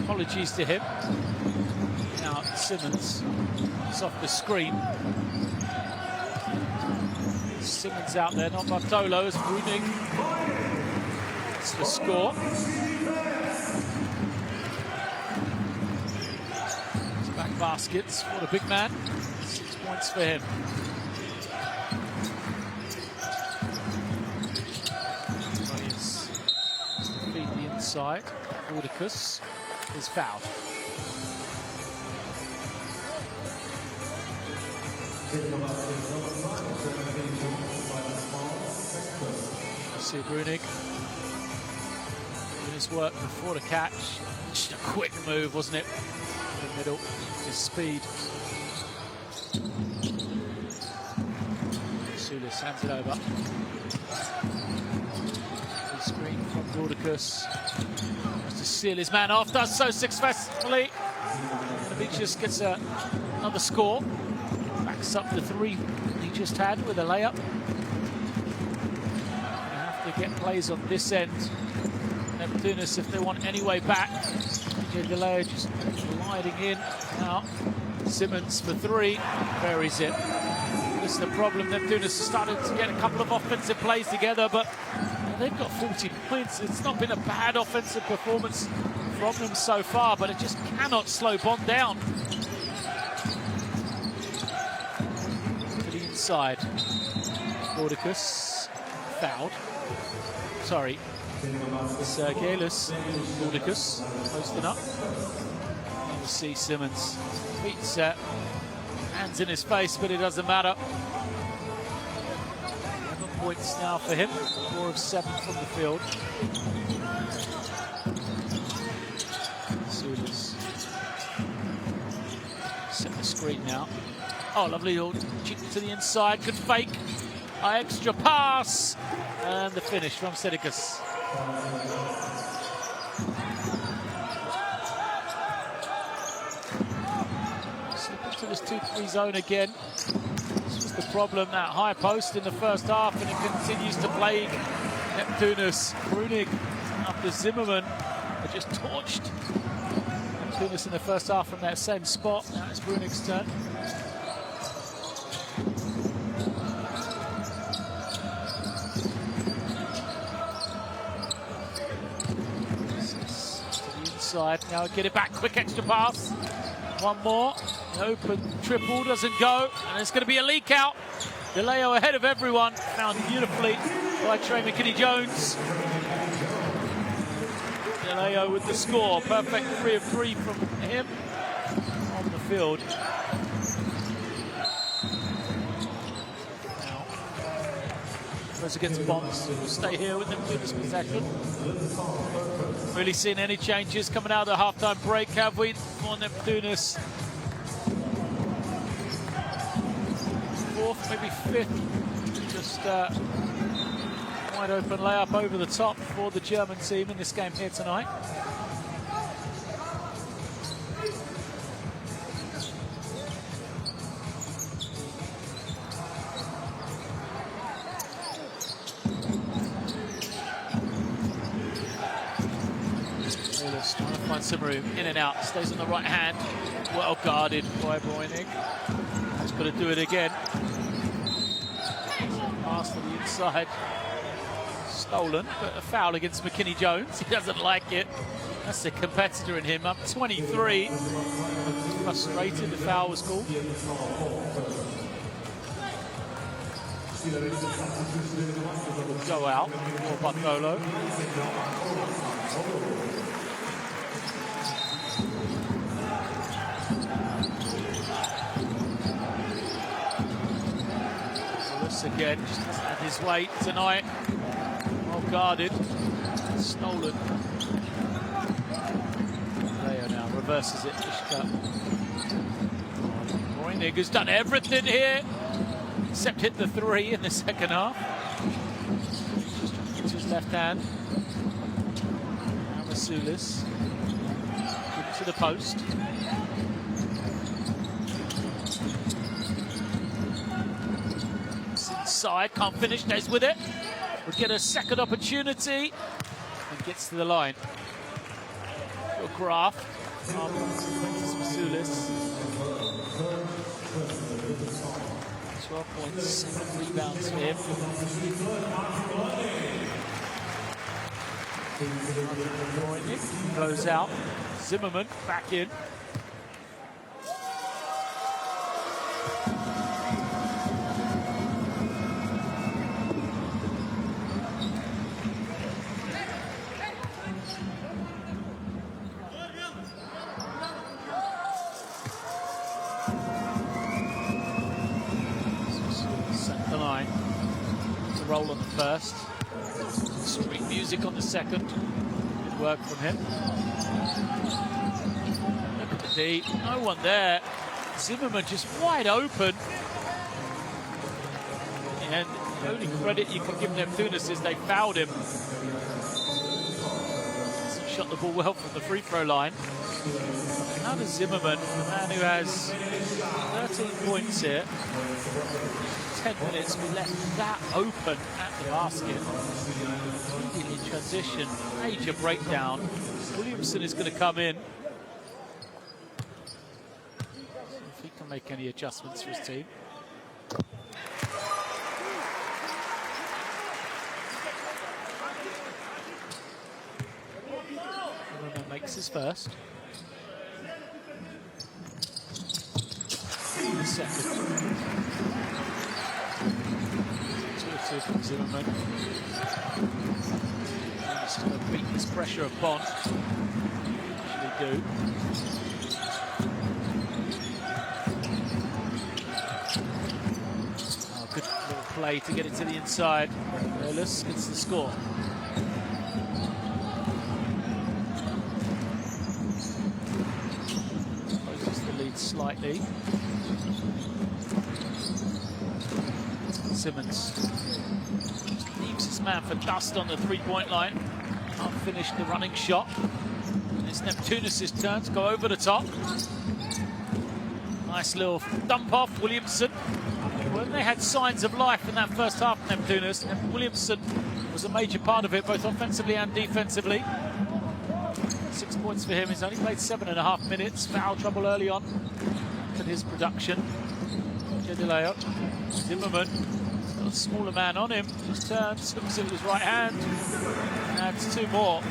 Apologies to him. Now Simmons is off the screen. Simmons out there, not Bartolo, as Brunig. It's the score. It's back baskets for the big man. 6 points for him. Feed the inside. Audicus is fouled. See Brunig doing his work before the catch. Just a quick move, wasn't it? In the middle, his speed. Sulis hands it over. Good screen from Gordicus. Tries to seal his man off, does so successfully. Just gets another score. Backs up the 3 he just had with a layup. They have to get plays on this end. Neptunas, if they want any way back. DJ DeLeo just gliding in. Now Simmons for 3. Buries it. This is the problem. Neptunas started to get a couple of offensive plays together, but they've got 40 points. It's not been a bad offensive performance from them so far, but it just cannot slow Bonn down. To the inside. Gordicus fouled. Sorry. Sergelis Gordicus posting up. We'll see Simmons. Feet set. Hands in his face, but it doesn't matter. 11 points now for him. 4 of 7 from the field. Set the screen now. Oh, lovely old cheek to the inside. Good fake. Extra pass. And the finish from Sidicus. Slip into this 2-3 zone again. This was the problem, that high post in the first half, and it continues to plague Neptunas. Brunig after Zimmerman are just torched. Neptunas in the first half from that same spot. Now it's Brunig's turn. To the inside. Now get it back. Quick extra pass. One more. The open triple doesn't go. And it's going to be a leak out. DeLeo ahead of everyone. Found beautifully by Trey McKinney-Jones. DeLeo with the score. Perfect 3 of 3 from him on the field. Now, goes against Bonds. We'll stay here with Neptunas possession. Really seen any changes coming out of the halftime break, have we? For Neptunas. 4th, maybe 5th. Just wide open layup over the top for the German team in this game here tonight. Trying to find some room, in and out, stays on the right hand, well guarded by Brunig. He's got to do it again. Pass to the inside, stolen, but a foul against McKinney-Jones. He doesn't like it. That's the competitor in him, up 23. Frustrated, the foul was called. Go out for Bartolo. Again, just hasn't had his weight tonight. Well guarded, stolen. Leo now reverses it. Brunig has done everything here, except hit the 3 in the second half. Just to his left hand. Now Masulis. Good to the post. Inside, can't finish, stays with it. Would get a second opportunity and gets to the line. Good graph from Masulis. 12 points, 7 rebounds for him. Goes out. Zimmerman back in. roll on the first. Sweet music on the second. Good work from him. Look at the D. No one there. Zimmerman just wide open. And the only credit you can give Neptunas is they fouled him. He shot the ball well from the free throw line. How does Zimmerman, the man who has 13 points here, 10 minutes, be left that open at the basket? In transition, major breakdown. Williamson is going to come in. See if he can make any adjustments for his team. Zimmerman makes his first. The second. 2-2 from Zimmerman. He's going to beat this pressure of Bonn. Actually do. Oh, good little play to get it to the inside. Ellis gets the score. Closes the lead slightly. Simmons leaves his man for dust on the three-point line. Can't finish the running shot. And it's Neptunas' turn to go over the top. Nice little dump off Williamson. When they had signs of life in that first half, Neptunas, and Williamson was a major part of it, both offensively and defensively. 6 points for him. He's only played 7.5 minutes. Foul trouble early on. Look at his production. Jedileo. Zimmerman. Got a smaller man on him. Just turns, looks at his right hand. And adds 2 more.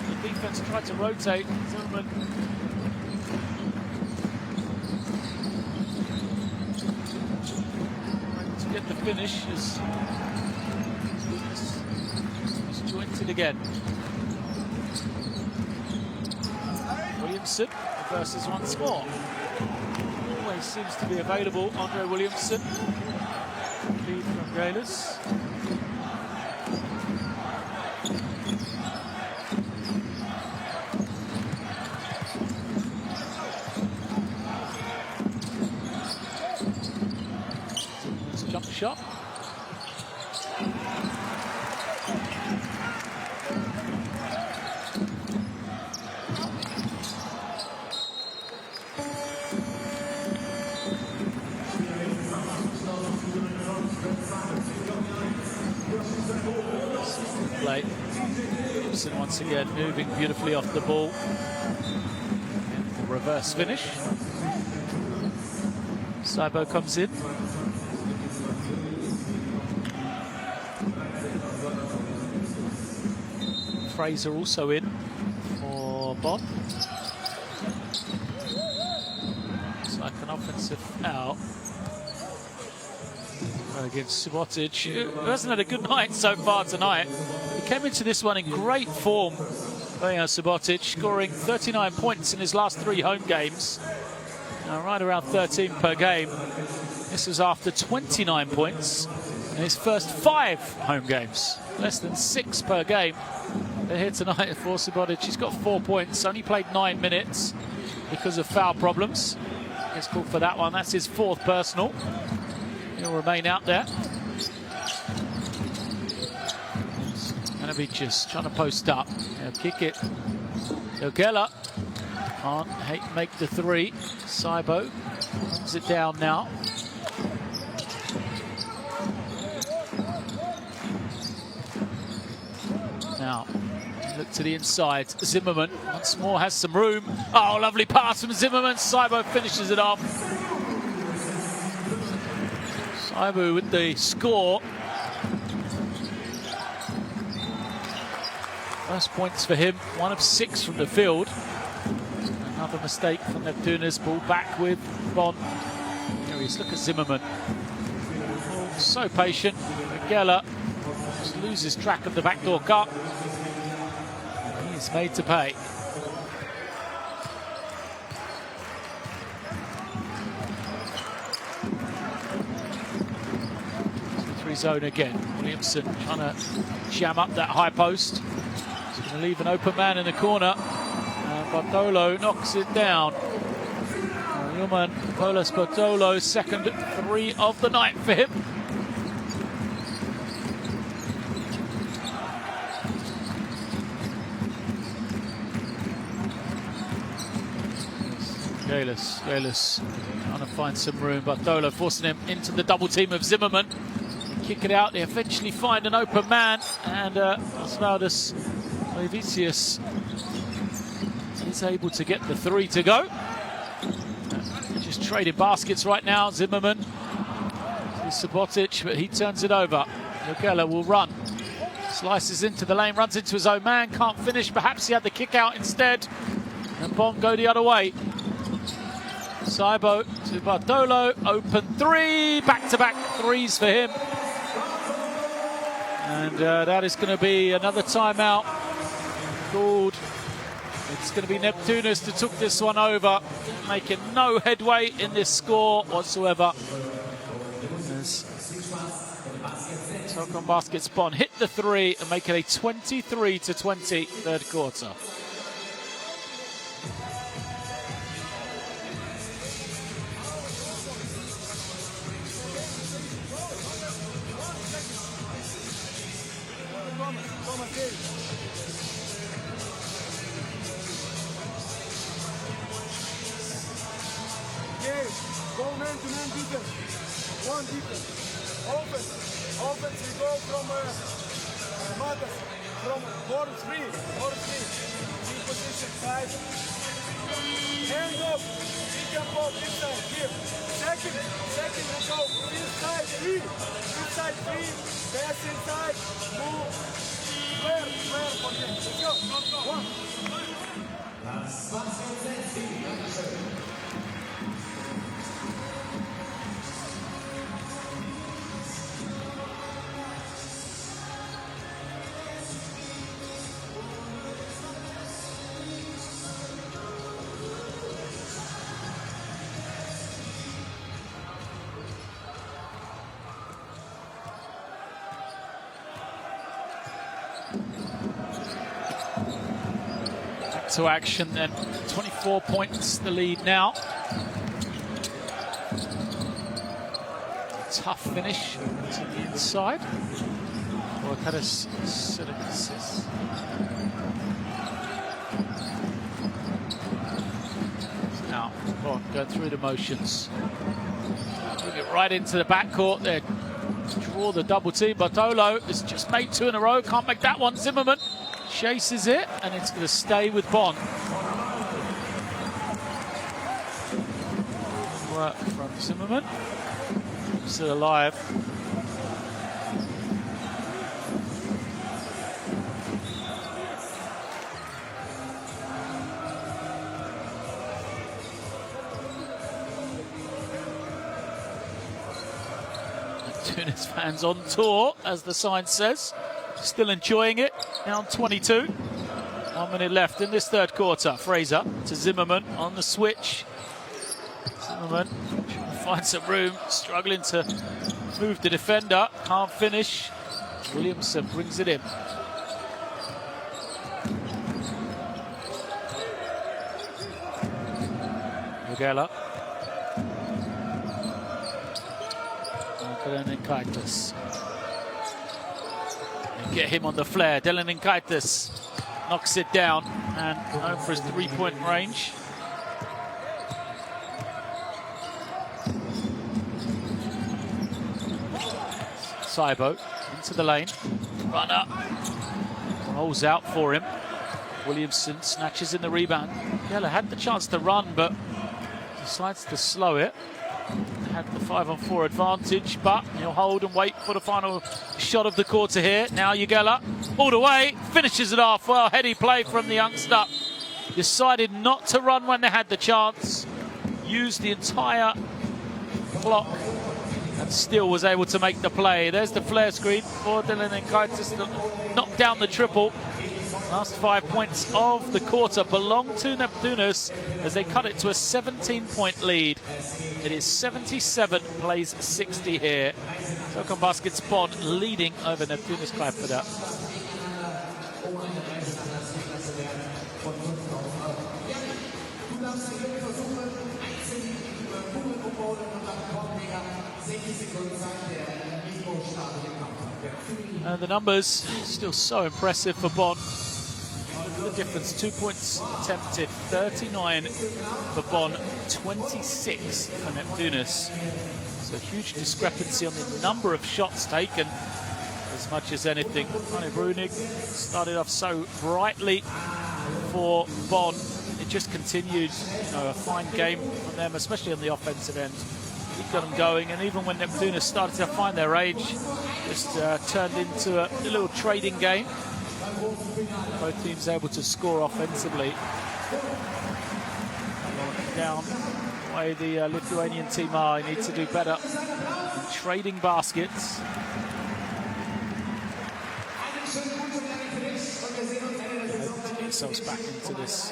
The defense tried to rotate. Zimmerman. To get the finish is jointed again. Williamson versus once more. Always seems to be available. Andre Williamson. Lead from Gayless. Jump shot. Play. Gibson once again moving beautifully off the ball. And the reverse finish. Saibo comes in. Fraser also in for Bonn. It's like an offensive foul against Subotic, who hasn't had a good night so far tonight. He came into this one in great form. Subotic scoring 39 points in his last 3 home games. Right around 13 per game. This was after 29 points in his first 5 home games. Less than 6 per game. They're here tonight for Subotic. He's got 4 points, only played 9 minutes because of foul problems. Gets called for that one. That's his 4th personal. He'll remain out there. Anavichus trying to post up. He'll kick it. Ogella can't make the 3. Saibo runs it down now. Now, look to the inside. Zimmerman once more has some room. Oh, lovely pass from Zimmerman. Saibo finishes it off. Saibo with the score. First points for him. 1 of 6 from the field. Another mistake from Neptunas. Ball back with Bonn. Here he is. Look at Zimmerman. Oh, so patient. Geller just loses track of the backdoor cut. He is made to pay. his own again. Williamson trying to jam up that high post. He's going to leave an open man in the corner. And Bartolo knocks it down. Roman Polas Bartolo, second 3 of the night for him. Galis trying to find some room. Bartolo forcing him into the double team of Zimmerman. They kick it out. They eventually find an open man. And Osvaldas Levicius is able to get the 3 to go. Just trading baskets right now. Zimmerman. Subotic, but he turns it over. Jokela will run. Slices into the lane, runs into his own man. Can't finish. Perhaps he had the kick out instead. And Bonn go the other way. Saibo to Bartolo, open 3, back-to-back 3s for him. And that is going to be another timeout called. It's going to be Neptunas that took this one over, making no headway in this score whatsoever. As Telekom Baskets Bonn hit the 3 and make it a 23-20 third quarter. Go man-to-man defense. One defense. Offense. Offense, we go from Matas. From 4-3. 3 position, 5. Hand up. We can go inside here. Second we go inside 3. Inside 3. Pass inside. Move. Flare for him. Let's go. 1. To action then, 24 points the lead now. Tough finish to the inside. Now, Bonn going through the motions. Bring it right into the backcourt there. Draw the double team. Bartolo has just made 2 in a row. Can't make that one. Zimmerman chases it, and it's going to stay with Bonn. Work from Zimmerman. Still alive. Tunis fans on tour, as the sign says. Still enjoying it. Down 22. 1 minute left in this third quarter. Fraser to Zimmerman on the switch. Zimmerman trying to find some room. Struggling to move the defender. Can't finish. Williamson brings it in. Mugela. Delaninkaitis. Get him on the flare. Delaninkaitis knocks it down and known for his 3-point range. Saibo into the lane. Runner. Rolls out for him. Williamson snatches in the rebound. Geller had the chance to run, but decides to slow it. Had the 5-on-4 advantage, but he'll hold and wait for the final shot of the quarter here. Now Ugella all the way, finishes it off. Well, heady play from the youngster. Decided not to run when they had the chance. Used the entire clock and still was able to make the play. There's the flare screen for Delaninkaitis to knock down the triple. Last 5 points of the quarter belong to Neptunas as they cut it to a 17-point lead. It is 77 plays 60 here. Telekom Baskets Bonn leading over Neptunas Klaipeda. And the numbers still so impressive for Bonn. The difference, 2 points attempted, 39 for Bonn, 26 for Neptunas. So huge discrepancy on the number of shots taken as much as anything. Arne Brunig started off so brightly for Bonn. It just continued, a fine game from them, especially on the offensive end. He got them going, and even when Neptunas started to find their range, just turned into a little trading game. Both teams able to score offensively. Down the way the Lithuanian team are, they need to do better in trading baskets. Get themselves back into this.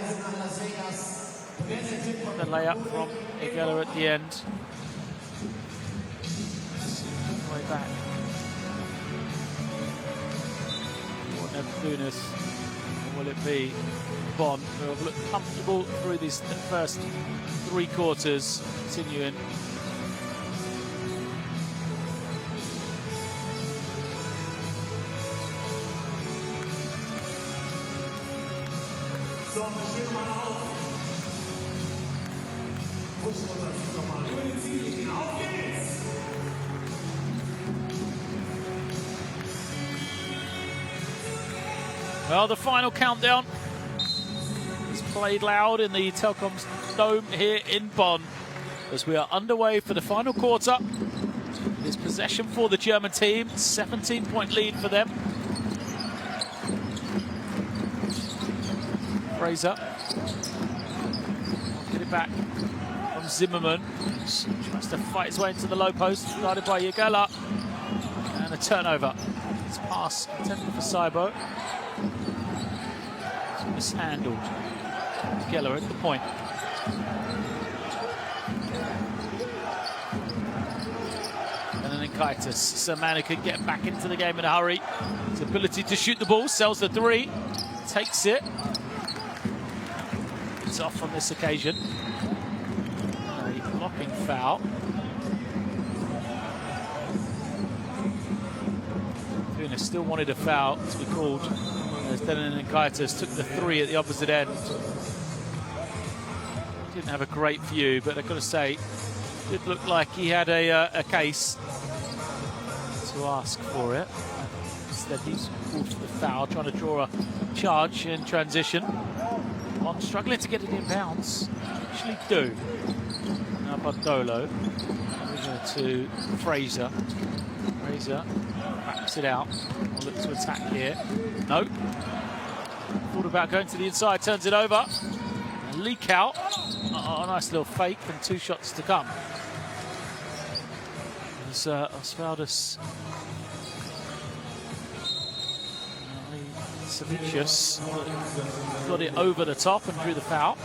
The layup from Geller at the end. Way back. Neptunas, or will it be Bonn, who have looked comfortable through these first 3 quarters, continuing. Well, the final countdown is played loud in the Telekom Dome here in Bonn as we are underway for the final quarter. It's possession for the German team, 17-point lead for them. Fraser, get it back from Zimmerman. Tries to fight his way into the low post, guarded by Jagela. And a turnover. It's pass intended for Saibo. Mishandled. Geller at the point. And then Kaitis. Samana could get back into the game in a hurry. His ability to shoot the ball, sells the 3, takes it. It's off on this occasion. A blocking foul. Neptunas still wanted a foul to be called. As Denon and Kaitis took the 3 at the opposite end. Didn't have a great view, but I've got to say, it did look like he had a case to ask for it. Instead, he's called for the foul, trying to draw a charge in transition. On struggling to get it in bounds. Actually do. Now Bardolo. Over to Fraser. Fraser backs it out. We'll look to attack here. No. Thought about going to the inside, turns it over. A leak out. A nice little fake and 2 shots to come. As Osvaldas Savicius got it over the top and drew the foul.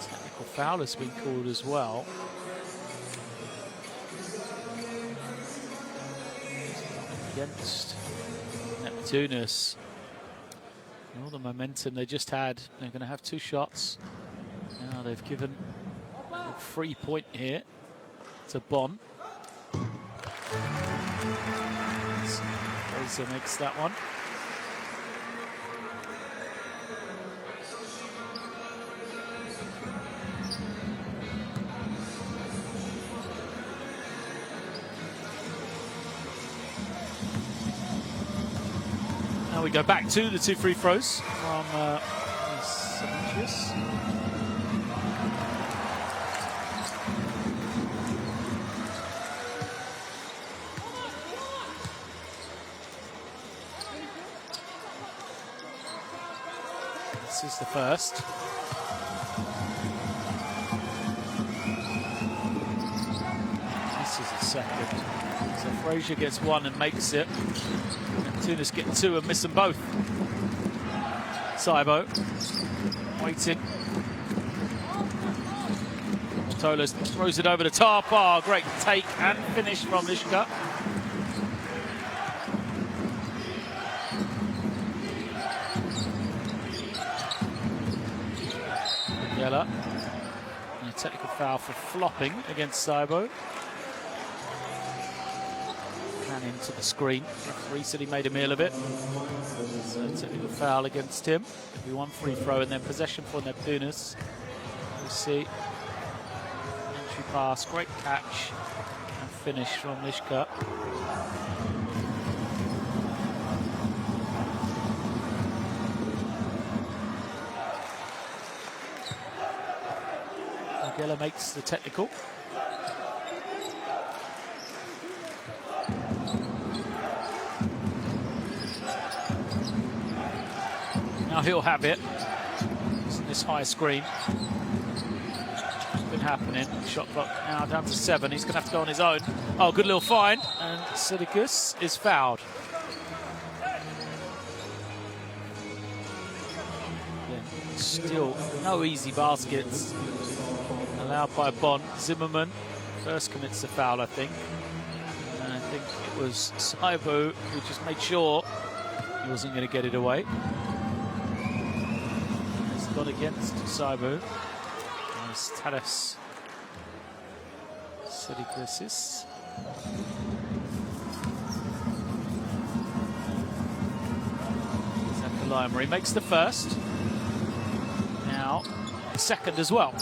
Technical foul has been called as well. Against Neptunas. All the momentum they just had. They're going to have 2 shots. Now they've given a free point here to Bonn. Fraser makes that one. Now we go back to the 2 free throws from Savicius. This is the first. This is the second. So Frazier gets one and makes it. Neptunas get two and miss them both. Saibo waiting. Tolas throws it over the top. Oh, great take and finish from Lishka. Yella. And a technical foul for flopping against Saibo. And into the screen. Referee said he made a meal of it. So technical foul against him. It'll be one free throw and then possession for Neptunas. We see entry pass, great catch and finish from Lishka. Geller makes the technical. Now he'll have it. It's in this high screen. It's been happening. Shot clock now down to 7. He's going to have to go on his own. Oh, good little find. And Sidicus is fouled. Yeah, still no easy baskets allowed by Bonn. Zimmerman first commits the foul, I think. And I think it was Saibo who just made sure he wasn't going to get it away. It's gone against Saibo. There's Tadas Sidikrisis. Zachariah makes the first. Now, the second as well.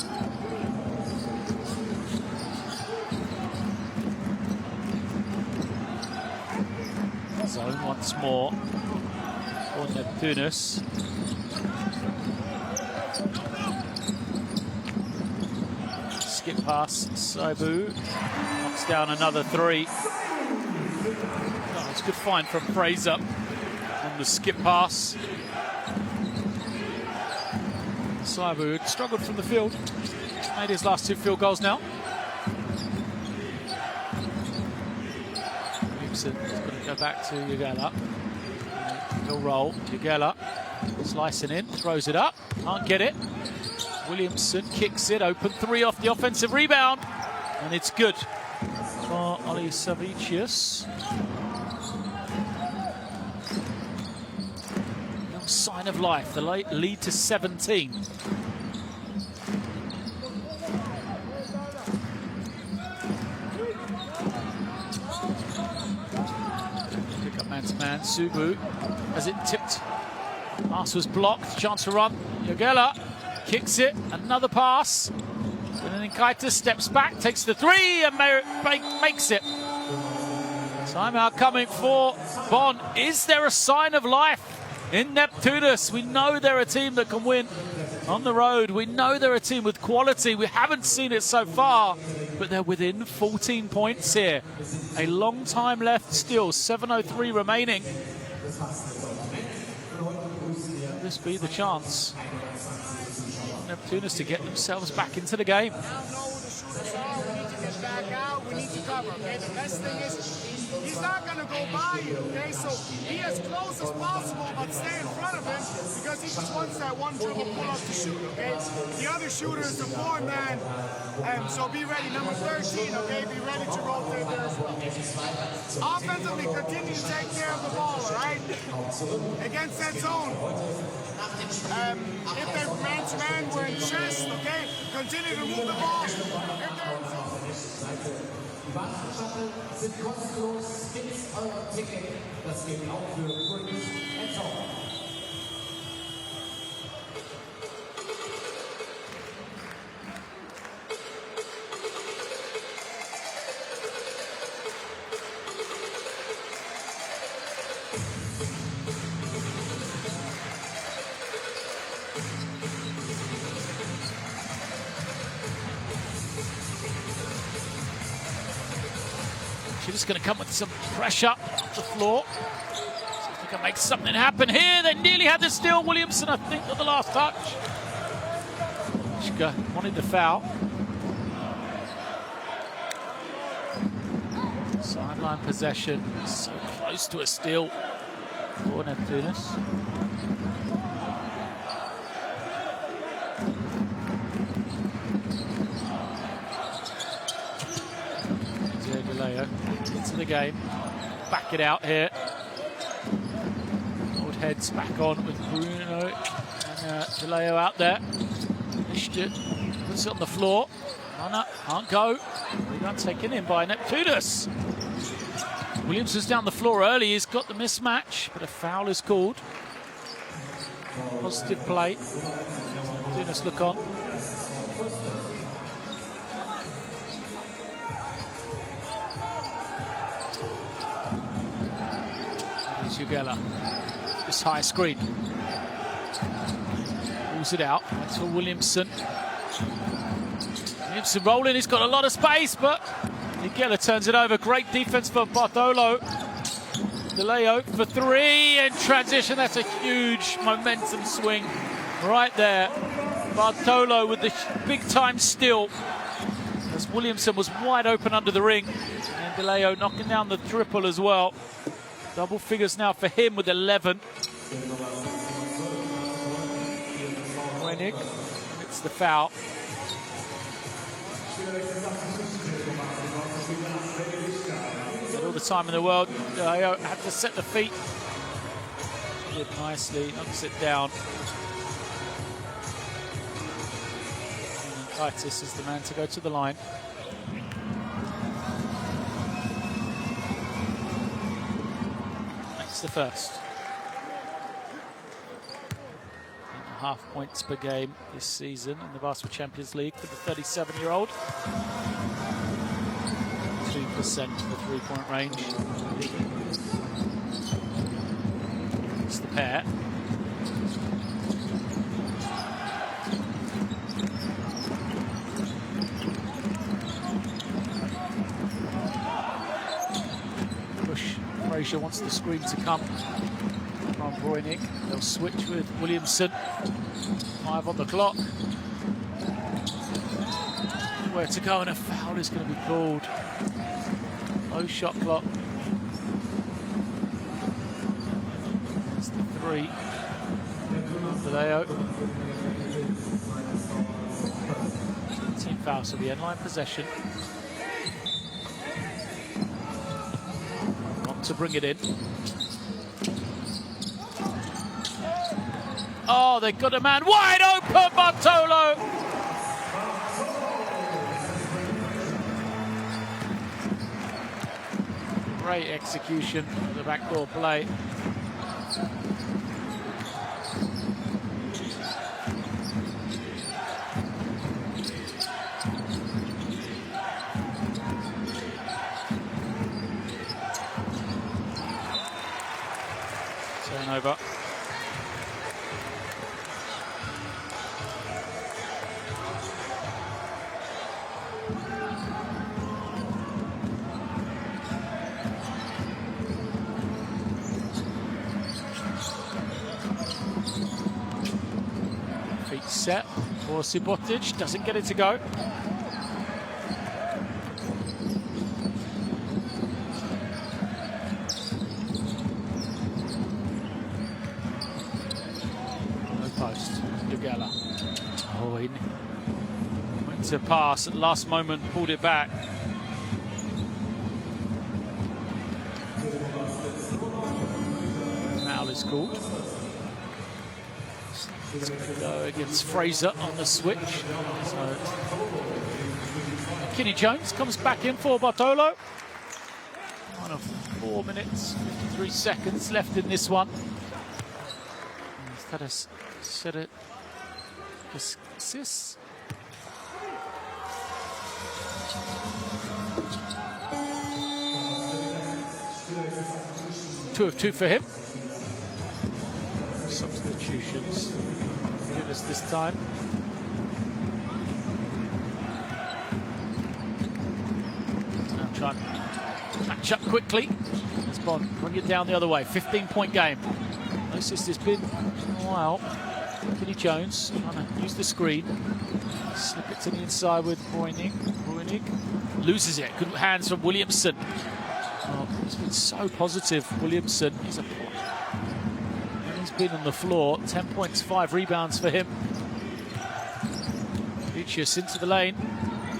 Zone once more for Neptunas. Skip pass, Saibo knocks down another three. Oh, it's a good find from Fraser on the skip pass. Saibo had struggled from the field, made his last 2 field goals now. Is going to go back to Ugella. He'll roll. Ugella slicing in, throws it up, can't get it. Williamson kicks it, open 3 off the offensive rebound, and it's good for Oli Savicius. No sign of life. The lead to 17. Man, Subu as it tipped. Pass was blocked. Chance to run. Ugella kicks it. Another pass. And then Nkaitis steps back, takes the 3 and makes it. Timeout coming for Bonn. Is there a sign of life in Neptunas? We know they're a team that can win on the road. We know they're a team with quality. We haven't seen it so far, but they're within 14 points here. A long time left still, 7:03 remaining. Will this be the chance for Neptunas to get themselves back into the game? Now know who the shooters are. We need to get back out. We need to cover, okay? The best thing is he's not going to go by you, okay? So be as close as possible, but stay in front of him because he just wants that one dribble pull up to shoot, okay? The other shooter is the 4-man, and so be ready. Number 13, okay? Be ready to rotate there as well. Offensively, continue to take care of the ball, all right? Against that zone. If they're man-to-man, we're in chest, okay? Continue to move the ball. If they're in zone. Die Warteschattel sind kostenlos, gibt's euer Ticket. Das gilt auch für British and Talk. She's going to come with some pressure off the floor. See if they can make something happen here. They nearly had the steal. Williamson, I think, at the last touch. She wanted the foul. line possession. So close to a steal for Neptunas. Into the game, back it out here. Old heads back on with Bruno and DeLeo out there. Puts it on the floor. Runner can't go. Rebound taken in by Neptunas. Williams was down the floor early. He's got the mismatch, but a foul is called. Positive play. Neptunas look on. Ugella, this high screen. Pulls it out. That's for Williamson. Williamson rolling. He's got a lot of space, but Ugella turns it over. Great defense for Bartolo. DeLeo for three in transition. That's a huge momentum swing right there. Bartolo with the big time steal, as Williamson was wide open under the ring. And DeLeo knocking down the triple as well. Double figures now for him with 11. Wenig, it's the foul. Got all the time in the world. Had to set the feet. Did nicely, knocks it down. And Titus is the man to go to the line. The first. 8.5 points per game this season in the Basketball Champions League for the 37-year-old. 2% for three-point range. It's the pair. Frazier wants the screen to come from Voynick. They'll switch with Williamson. 5 on the clock. Where to go, and a foul is going to be called. Low shot clock. That's the 3. DeLeo. Team foul, so the end line possession. To bring it in. Oh, they got a man wide open, Bartolo! Great execution of the backdoor play. Turnover. Feet set for Subotic, doesn't get it to go. Oh, he went to pass at last moment, pulled it back. Foul is called. It's going to go against Fraser on the switch. So Kinney Jones comes back in for Bartolo. 1 of 4 minutes, 53 seconds left in this one. He's set it. Assists. 2 of 2 for him. Substitutions give us this time. Now try and match up quickly. Let's Bonn bring it down the other way. 15-point game. No assist has been a while. Kinney Jones trying to use the screen. Slip it to the inside with Voynick. Voynick loses it. Good hands from Williamson. Oh, he's been so positive, Williamson. He's been on the floor. 10 points, 5 rebounds for him. Vicious into the lane.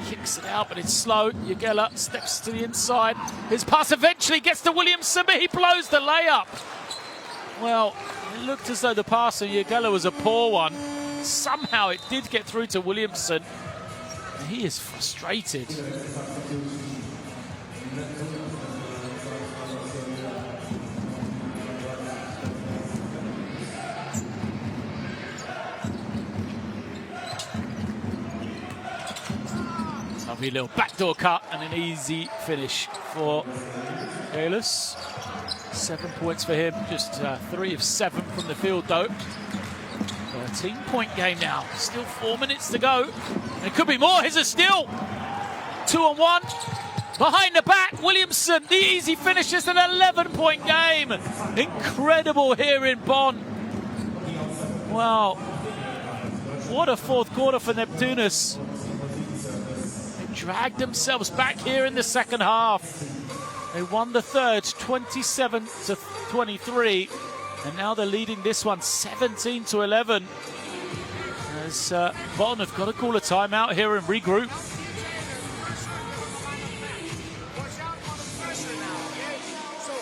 Kicks it out, but it's slow. Ugella steps to the inside. His pass eventually gets to Williamson, but he blows the layup. Well, it looked as though the pass of Ugella was a poor one. Somehow it did get through to Williamson. And he is frustrated. Lovely little backdoor cut and an easy finish for Kalis. 7 points for him, just 3 of 7 from the field though. 13-point game now, still 4 minutes to go. And it could be more, here's a steal. 2-on-1, behind the back, Williamson, the easy finish, is an 11-point game. Incredible here in Bonn. Wow, what a fourth quarter for Neptunas. Dragged themselves back here in the second half. They won the third 27-23, and now they're leading this one 17-11. As Bonn have got to call a timeout here and regroup. Watch out for the pressure now, okay? So,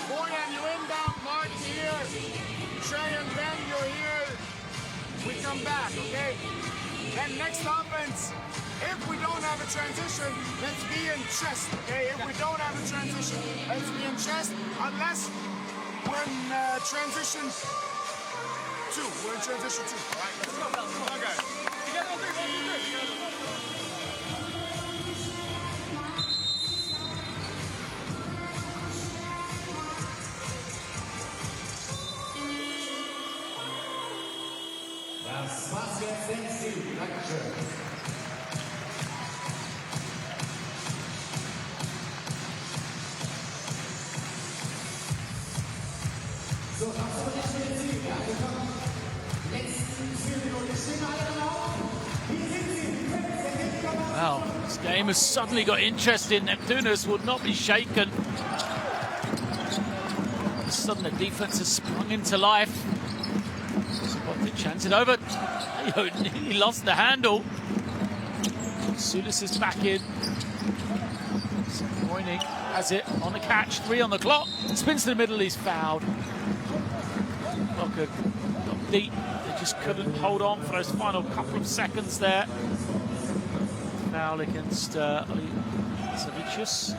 Boyan, you inbound, Mark here, Trey and Ben, you're here. We come back, okay? And next offense. If we don't have a transition, let's be in chest, okay? If we don't have a transition, let's be in chest, unless we're in transition 2. We're in transition 2. All right, let's go. Okay. Together on 3, 1, 2, 3. Das war's jetzt, Sensi. Dankeschön. Wow, this game has suddenly got interesting. Neptunas would not be shaken. All of a sudden the defense has sprung into life. Spotted, chance it over. He lost the handle. Sulis is back in. Moynick has it on the catch. 3 on the clock. Spins to the middle, he's fouled. Blocker got deep. They just couldn't hold on for those final couple of seconds there. Foul against Savicius.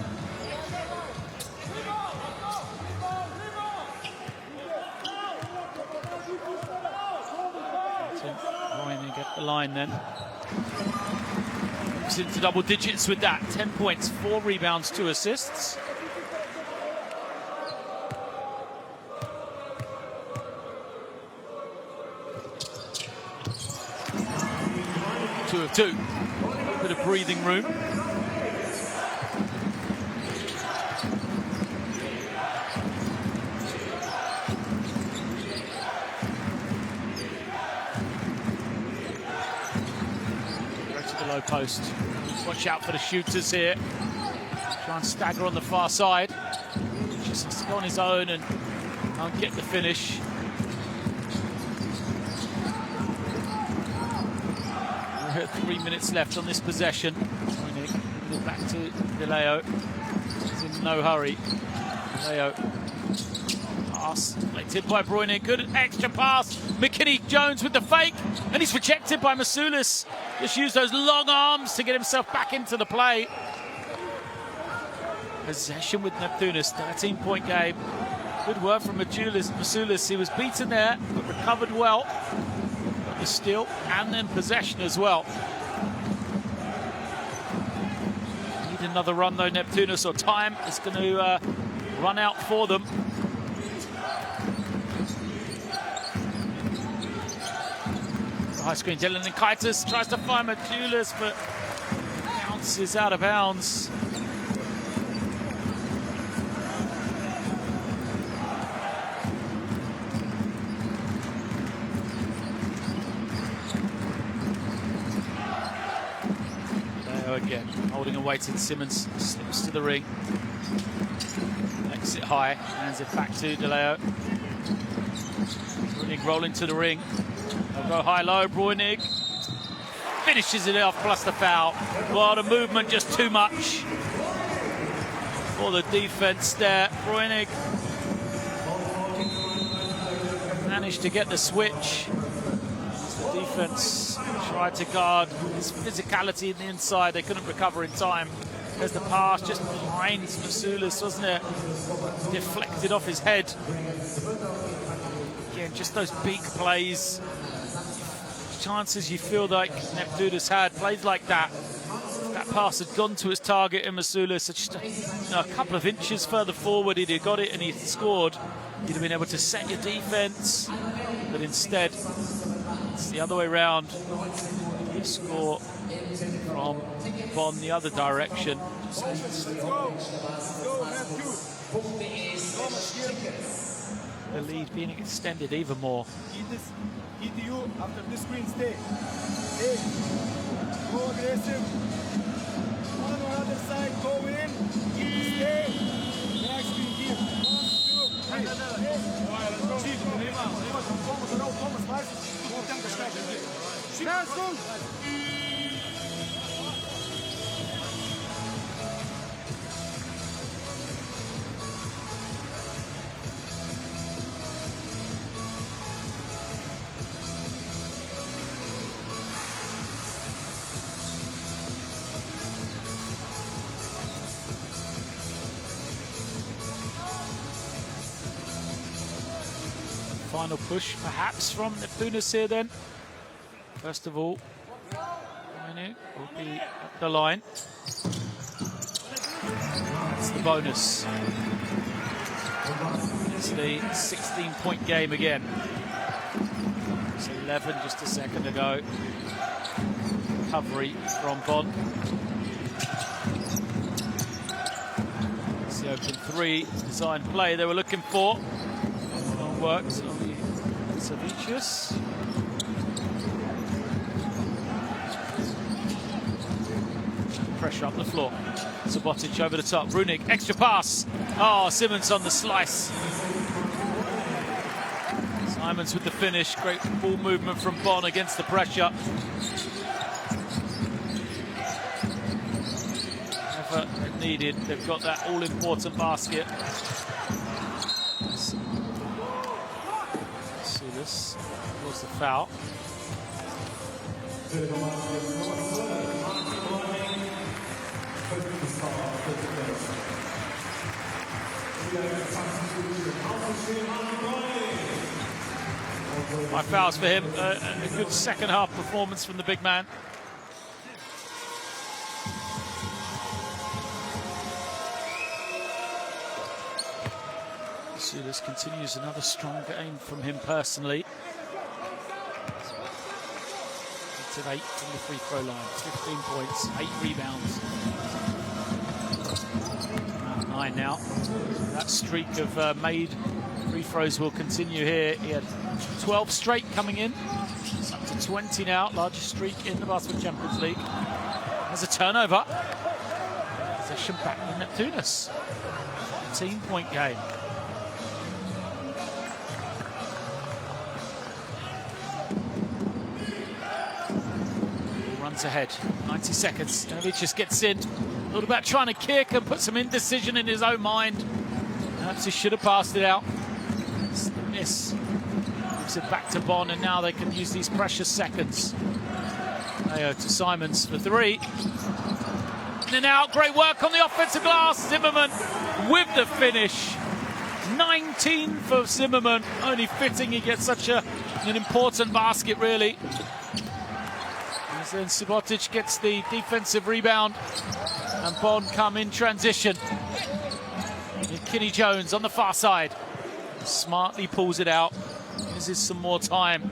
Moynick at the line then. Moves into double digits with that. 10 points, 4 rebounds, 2 assists. Two of 2. Bit of breathing room. Right to the low post. Watch out for the shooters here. Try and stagger on the far side. Just has to go on his own and get the finish. 3 minutes left on this possession. Back to DeLeo. He's in no hurry. DeLeo. Pass. Played by Bruyne. Good extra pass. McKinney-Jones with the fake. And he's rejected by Masulis. Just used those long arms to get himself back into the play. Possession with Neptunas. 13-point game. Good work from Masulis. He was beaten there, but recovered well. The steal and then possession as well. Need another run though, Neptunas, or time is going to run out for them. High screen, Dylan and Kaitis tries to find Matulis, but bounces out of bounds. Again, holding and waiting. Simmons slips to the ring. Exit high, hands it back to De Leo. Bruinig rolling to the ring. They'll go high-low, Bruinig finishes it off, plus the foul. Well, the movement just too much for the defense there. Bruinig managed to get the switch. The defense tried to guard his physicality in the inside. They couldn't recover in time. There's the pass just behind Masulis, wasn't it? Deflected off his head. Again, just those big plays. Chances you feel like Neptunas had, plays like that. If that pass had gone to his target in Masulis, just a couple of inches further forward, he'd have got it and he'd scored. You'd have been able to set your defense, but instead, it's the other way around. You score from Bonn the other direction. The lead being extended even more. Hit you after the screen, stay. Hey, go aggressive. On the other side, go in. Stay. Next screen, give. 1, 2, 3. Let's go. Final push, perhaps, from Neptunas here then. First of all, Manu will be up the line. That's the bonus. It's the 16-point game again. It's 11 just a second ago. Recovery from Bonn. It's the open three design play they were looking for. Worked on the Savicius. Pressure up the floor. Subotic over the top. Bruinig, extra pass. Oh, Simmons on the slice. Simons with the finish. Great ball movement from Bonn against the pressure. Never needed. They've got that all-important basket. This was the foul. My fouls for him. A good second half performance from the big man. This continues another strong game from him personally. 8 of 8 from the free throw line, 15 points, 8 rebounds. 9 now. That streak of made free throws will continue here. He had 12 straight coming in. It's up to 20 now, largest streak in the Basketball Champions League. There's a turnover. Possession back to Neptunas. 18-point game. Runs ahead, 90 seconds. Novicius gets in. A little bit trying to kick and put some indecision in his own mind. Perhaps he should have passed it out. It's the miss. Gives it back to Bonn, and now they can use these precious seconds. Leo to Simons for three. In and out. Great work on the offensive glass. Zimmerman with the finish. 19 for Zimmerman. Only fitting he gets such an important basket, really. Then Subotic gets the defensive rebound, and Bonn come in transition. With Kenny Jones on the far side. Smartly pulls it out. Uses some more time.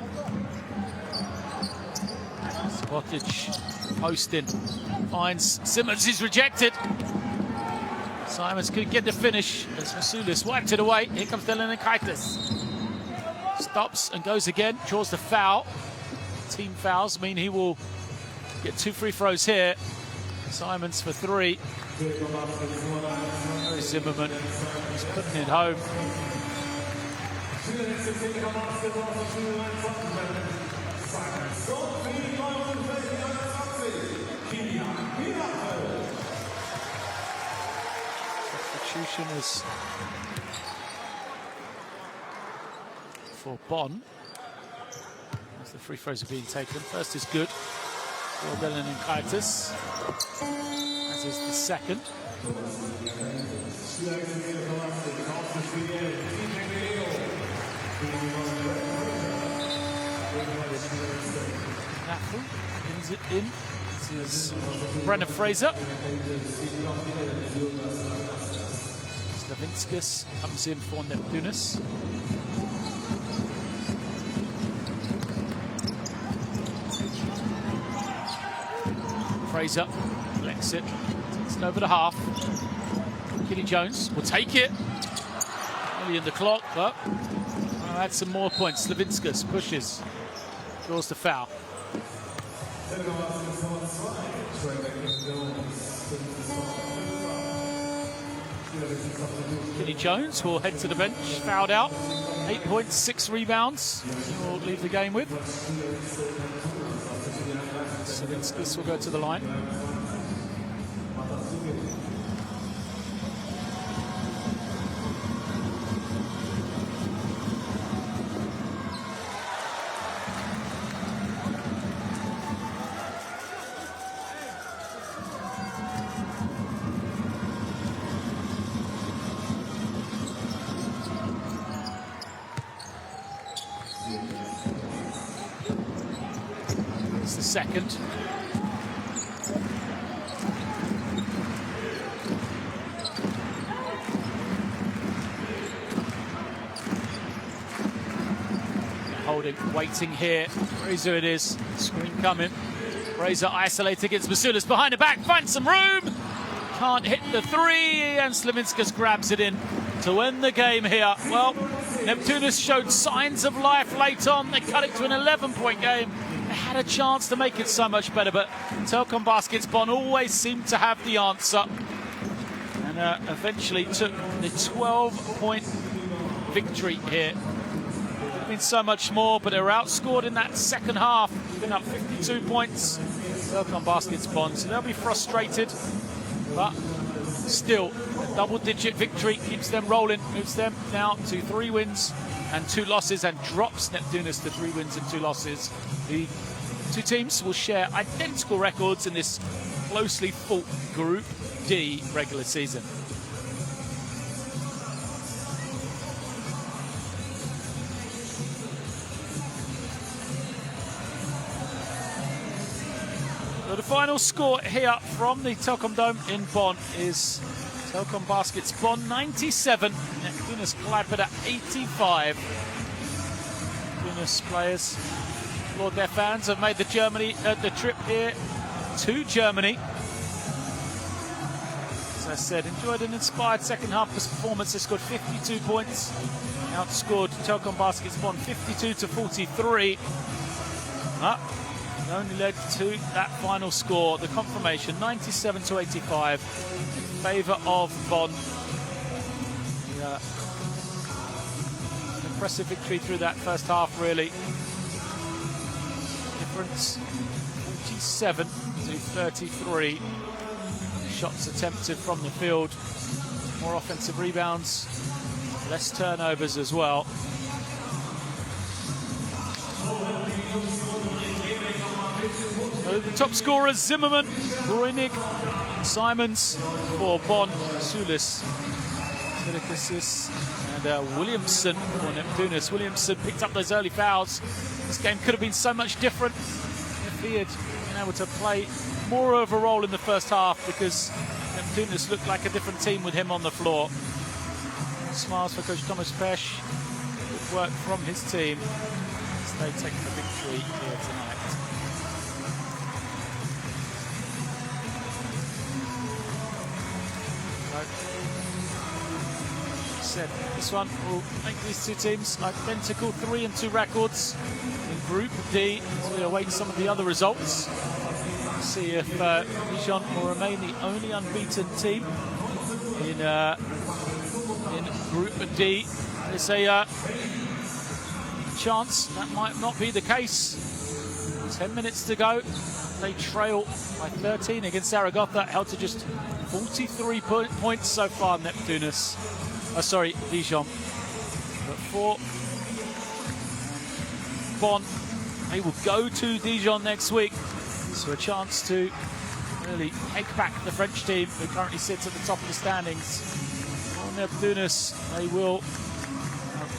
Subotic posting. Finds Simmons, is rejected. Simons could get the finish as Masulis wiped it away. Here comes Delinikaitis. Stops and goes again. Draws the foul. Team fouls mean he will get 2 free throws here. Simons for 3. Zimmerman is putting it home. Substitution is for Bonn. As the free throws are being taken. First is good for Dylan and Kaitis, as is the second. Nafu pins it in. This is Brenner Fraser. Slavinskas comes in for Neptunas. Fraser collects it. Takes it over the half. Kenny Jones will take it. Only in the clock, but I'll add some more points. Slavinskas pushes. Draws the foul. Kenny Jones will head to the bench, fouled out. 8 points, 6 rebounds. He'll leave the game with. Slavinskas will go to the line. It's the second. Holding, waiting here. Fraser it is. Screen coming. Fraser isolated against Masulis behind the back. Finds some room. Can't hit the three. And Slavinskas grabs it in to win the game here. Well, Neptunas showed signs of life late on. They cut it to an 11-point game. They had a chance to make it so much better, but Telekom Baskets Bonn always seemed to have the answer. And eventually took the 12-point victory here. Could have been so much more, but they were outscored in that second half. Been up 52 points. Telekom Baskets Bonn, so they'll be frustrated, but still, a double-digit victory keeps them rolling, moves them now to 3 wins and 2 losses, and drops Neptunas to 3 wins and 2 losses. The two teams will share identical records in this closely fought Group D regular season. So the final score here from the Telekom Dome in Bonn is Telekom Baskets Bonn 97, Neptunas Klaipeda 85. Neptunas players, Lord, their fans have made the trip here to Germany. As I said, enjoyed an inspired second half performance. They scored 52 points, outscored Telekom Baskets Bonn 52 to 43. It only led to that final score, the confirmation, 97 to 85 in favour of Bonn. Yeah. An impressive victory through that first half, really. Difference 47 to 33. Shots attempted from the field, more offensive rebounds, less turnovers as well. The top scorers: Zimmerman, Bruinig, Simons for Bonn, Sulis, Telekosis, and Williamson for Neptunas. Williamson picked up those early fouls. This game could have been so much different if he had been able to play more of a role in the first half, because Neptunas looked like a different team with him on the floor. Smiles for Coach Thomas Pesch. Good work from his team as they take the victory here tonight. Said this one will make these two teams identical, 3-2 records in Group D, as we await some of the other results. See if Dijon will remain the only unbeaten team in Group D. There's a chance that might not be the case. 10 minutes to go. They trail by 13 against Zaragoza, held to just 43 points so far, Neptunas. Dijon. But for Bonn, they will go to Dijon next week. So a chance to really take back the French team who currently sits at the top of the standings. For Neptunas, they will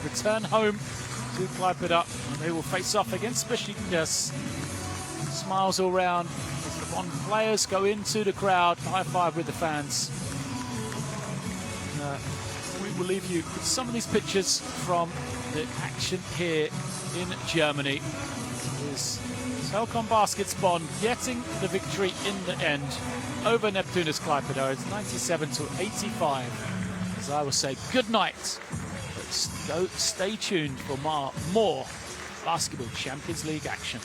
return home to Klaipeda and they will face off against Besiktas. Smiles all round as the Bonn players go into the crowd, high five with the fans. We will leave you with some of these pictures from the action here in Germany. Is Telekom Baskets Bonn getting the victory in the end over Neptunas Klaipeda. It's 97-85. As I will say, good night. But stay tuned for more Basketball Champions League action.